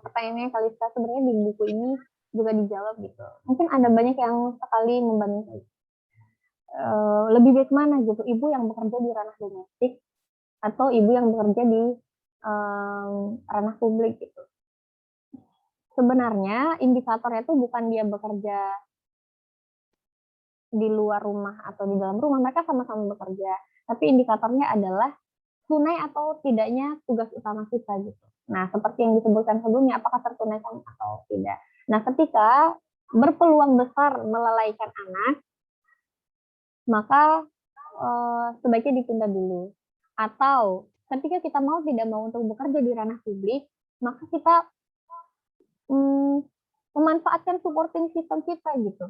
pertanyaannya Kalista. Sebenarnya di buku ini juga dijawab gitu. Mungkin ada banyak yang sekali membandingkan. Lebih baik mana gitu, ibu yang bekerja di ranah domestik atau ibu yang bekerja di ranah publik gitu. Sebenarnya indikatornya itu bukan dia bekerja di luar rumah atau di dalam rumah, mereka sama-sama bekerja. Tapi indikatornya adalah tunai atau tidaknya tugas utama kita gitu. Nah, seperti yang disebutkan sebelumnya, apakah tertunaikan atau tidak. Nah, ketika berpeluang besar melalaikan anak, maka sebaiknya ditunda dulu. Atau ketika kita mau tidak mau untuk bekerja di ranah publik, maka kita memanfaatkan supporting system kita gitu.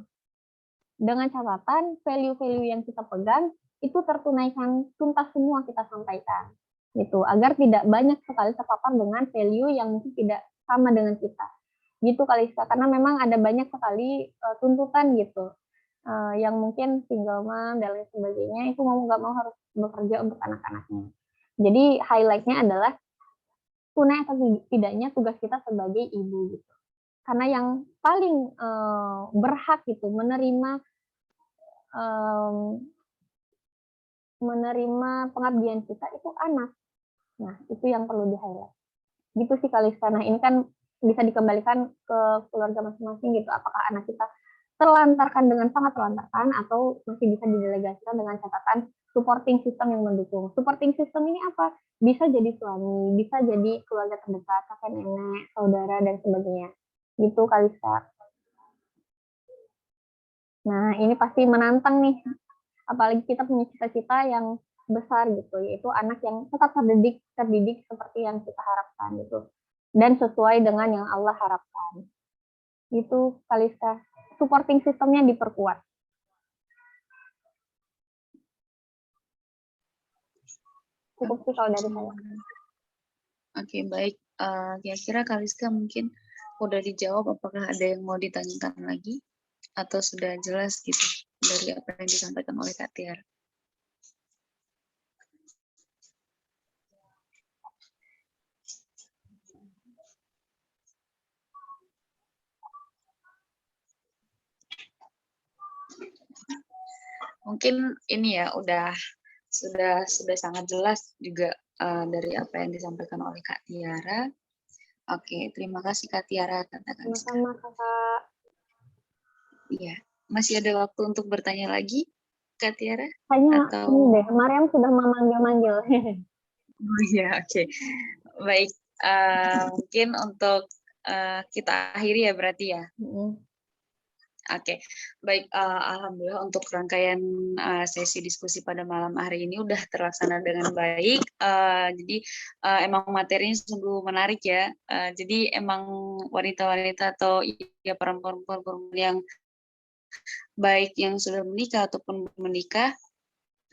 Dengan catatan value-value yang kita pegang itu tertunaikan tuntas semua kita sampaikan gitu, agar tidak banyak sekali terpapar dengan value yang mungkin tidak sama dengan kita gitu Kalista, karena memang ada banyak sekali tuntutan gitu yang mungkin single mom dan lain sebagainya itu mau nggak mau harus bekerja untuk anak-anaknya. Jadi highlightnya adalah tunai atau tidaknya tugas kita sebagai ibu gitu. Karena yang paling berhak gitu menerima pengabdian kita itu anak. Nah, itu yang perlu di-highlight. Gitu sih Kalista. Nah, ini kan bisa dikembalikan ke keluarga masing-masing gitu. Apakah anak kita terlantarkan dengan sangat terlantarkan atau masih bisa didelegasikan dengan catatan supporting system yang mendukung. Supporting system ini apa? Bisa jadi suami, bisa jadi keluarga terdekat, kakek nenek, saudara, dan sebagainya. Gitu Kalista. Nah, ini pasti menantang nih. Apalagi kita punya cita-cita yang besar gitu, yaitu anak yang tetap terdidik seperti yang kita harapkan gitu. Dan sesuai dengan yang Allah harapkan. Itu Kalista. Supporting sistemnya diperkuat. Cukup sih kalau dari saya. Oke, baik. Kira-kira Kaliska mungkin udah dijawab, apakah ada yang mau ditanyakan lagi? Atau sudah jelas gitu dari apa yang disampaikan oleh Kak Tiara? Mungkin ini ya sudah sangat jelas juga dari apa yang disampaikan oleh Kak Tiara. Oke, terima kasih Kak Tiara. Sama-sama Kakak. Iya, masih ada waktu untuk bertanya lagi, Kak Tiara? Kayaknya Atau ini deh, Mariam sudah memanggil-manggil. Oh iya, oke. Baik, mungkin untuk kita akhiri ya berarti ya. Oke, baik. Alhamdulillah untuk rangkaian sesi diskusi pada malam hari ini udah terlaksana dengan baik. Jadi emang materinya sungguh menarik ya. Jadi emang wanita-wanita atau ya perempuan-perempuan yang baik yang sudah menikah ataupun belum menikah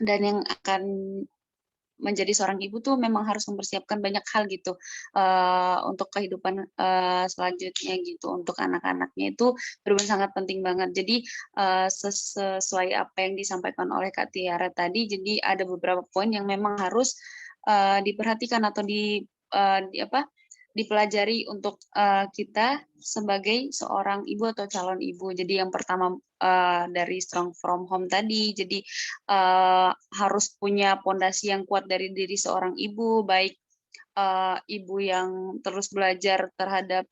dan yang akan menjadi seorang ibu tuh memang harus mempersiapkan banyak hal gitu untuk kehidupan selanjutnya gitu, untuk anak-anaknya itu benar-benar sangat penting banget. Jadi sesuai apa yang disampaikan oleh Kak Tiara tadi, jadi ada beberapa poin yang memang harus diperhatikan atau dipelajari untuk kita sebagai seorang ibu atau calon ibu. Jadi yang pertama dari strong from home tadi, jadi harus punya pondasi yang kuat dari diri seorang ibu, baik ibu yang terus belajar terhadap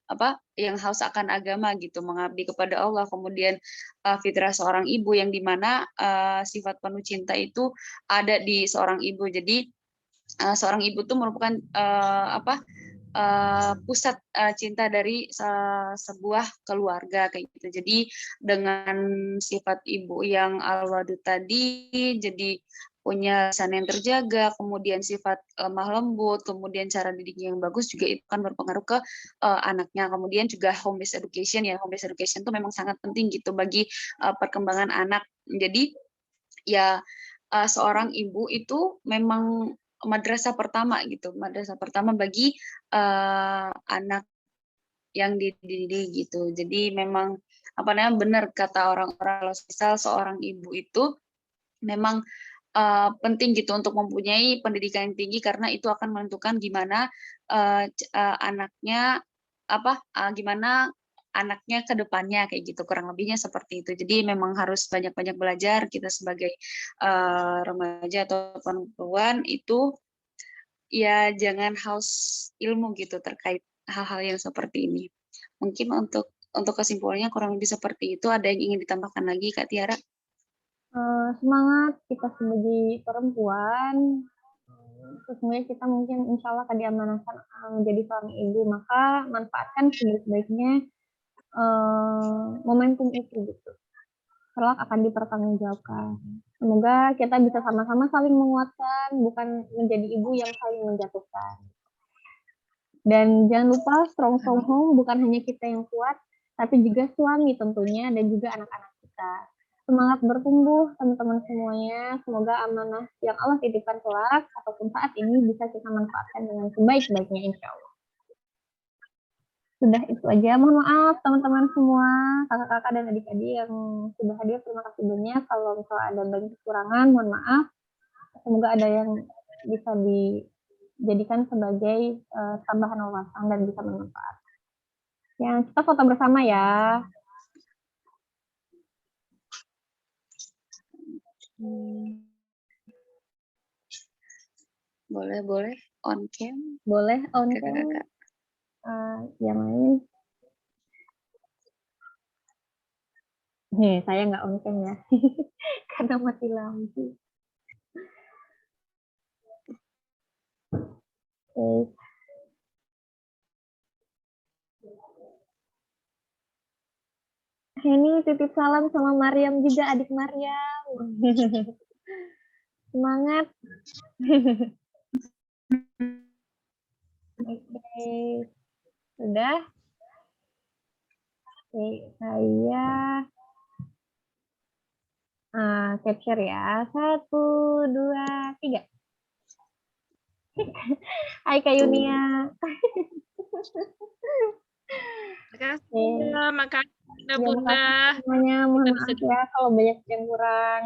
yang haus akan agama gitu, mengabdi kepada Allah, kemudian fitrah seorang ibu yang dimana sifat penuh cinta itu ada di seorang ibu. Jadi seorang ibu itu merupakan pusat cinta dari sebuah keluarga kayak gitu. Jadi dengan sifat ibu yang al-wadud tadi, jadi punya lisan yang terjaga, kemudian sifat lemah lembut, kemudian cara didiknya yang bagus juga itu kan berpengaruh ke anaknya. Kemudian juga home based education ya, home based education itu memang sangat penting gitu bagi perkembangan anak. Jadi ya seorang ibu itu memang madrasah pertama gitu, madrasah pertama bagi anak yang dididik gitu. Jadi memang benar kata orang-orang, kalau misal seorang ibu itu memang penting gitu untuk mempunyai pendidikan yang tinggi, karena itu akan menentukan gimana anaknya gimana anaknya ke depannya kayak gitu, kurang lebihnya seperti itu. Jadi memang harus banyak-banyak belajar kita sebagai remaja atau perempuan itu ya, jangan haus ilmu gitu terkait hal-hal yang seperti ini. Mungkin untuk kesimpulannya kurang lebih seperti itu. Ada yang ingin ditambahkan lagi Kak Tiara? Semangat kita sebagai perempuan, sesungguhnya kita mungkin insya Allah akan diamanahkan menjadi seorang ibu, maka manfaatkan sebaik-baiknya momentum itu gitu. Kelak akan dipertanggungjawabkan. Semoga kita bisa sama-sama saling menguatkan, bukan menjadi ibu yang saling menjatuhkan. Dan jangan lupa strong from home bukan hanya kita yang kuat, tapi juga suami tentunya dan juga anak-anak kita. Semangat bertumbuh teman-teman semuanya. Semoga amanah yang Allah titipkan kelak ataupun saat ini bisa kita manfaatkan dengan sebaik-baiknya insya Allah. Sudah itu aja. Mohon maaf teman-teman semua, kakak-kakak dan adik-adik yang sudah hadir. Terima kasih banyak. Kalau misalnya ada banyak kekurangan, mohon maaf. Semoga ada yang bisa dijadikan sebagai tambahan wawasan dan bisa bermanfaat. Ya, kita foto bersama ya. Boleh on cam. Boleh on cam. Kakak-kakak. Yang lain. Nih, saya nggak on cam ya, karena mati lampu. Oke. Heni titip salam sama Mariam juga, adik Mariam. Semangat. Oke. Sudah? Oke, saya capture ya. 1, 2, 3. Hai Kak Yunia. Makasih Ya, Bunda. makasih semuanya. Mohon maaf ya kalau banyak yang kurang.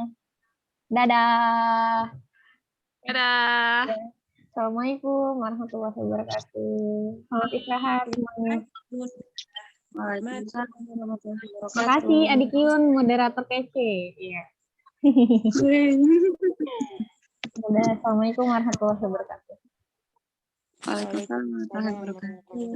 Dadah. Dadah. Ya. Assalamualaikum warahmatullahi wabarakatuh. Selamat istirahat semuanya. Waalaikumsalam warahmatullahi wabarakatuh. Terima kasih Adik Yun, moderator kece. Iya. Dadah. Assalamualaikum warahmatullahi wabarakatuh. Waalaikumsalam warahmatullahi wabarakatuh.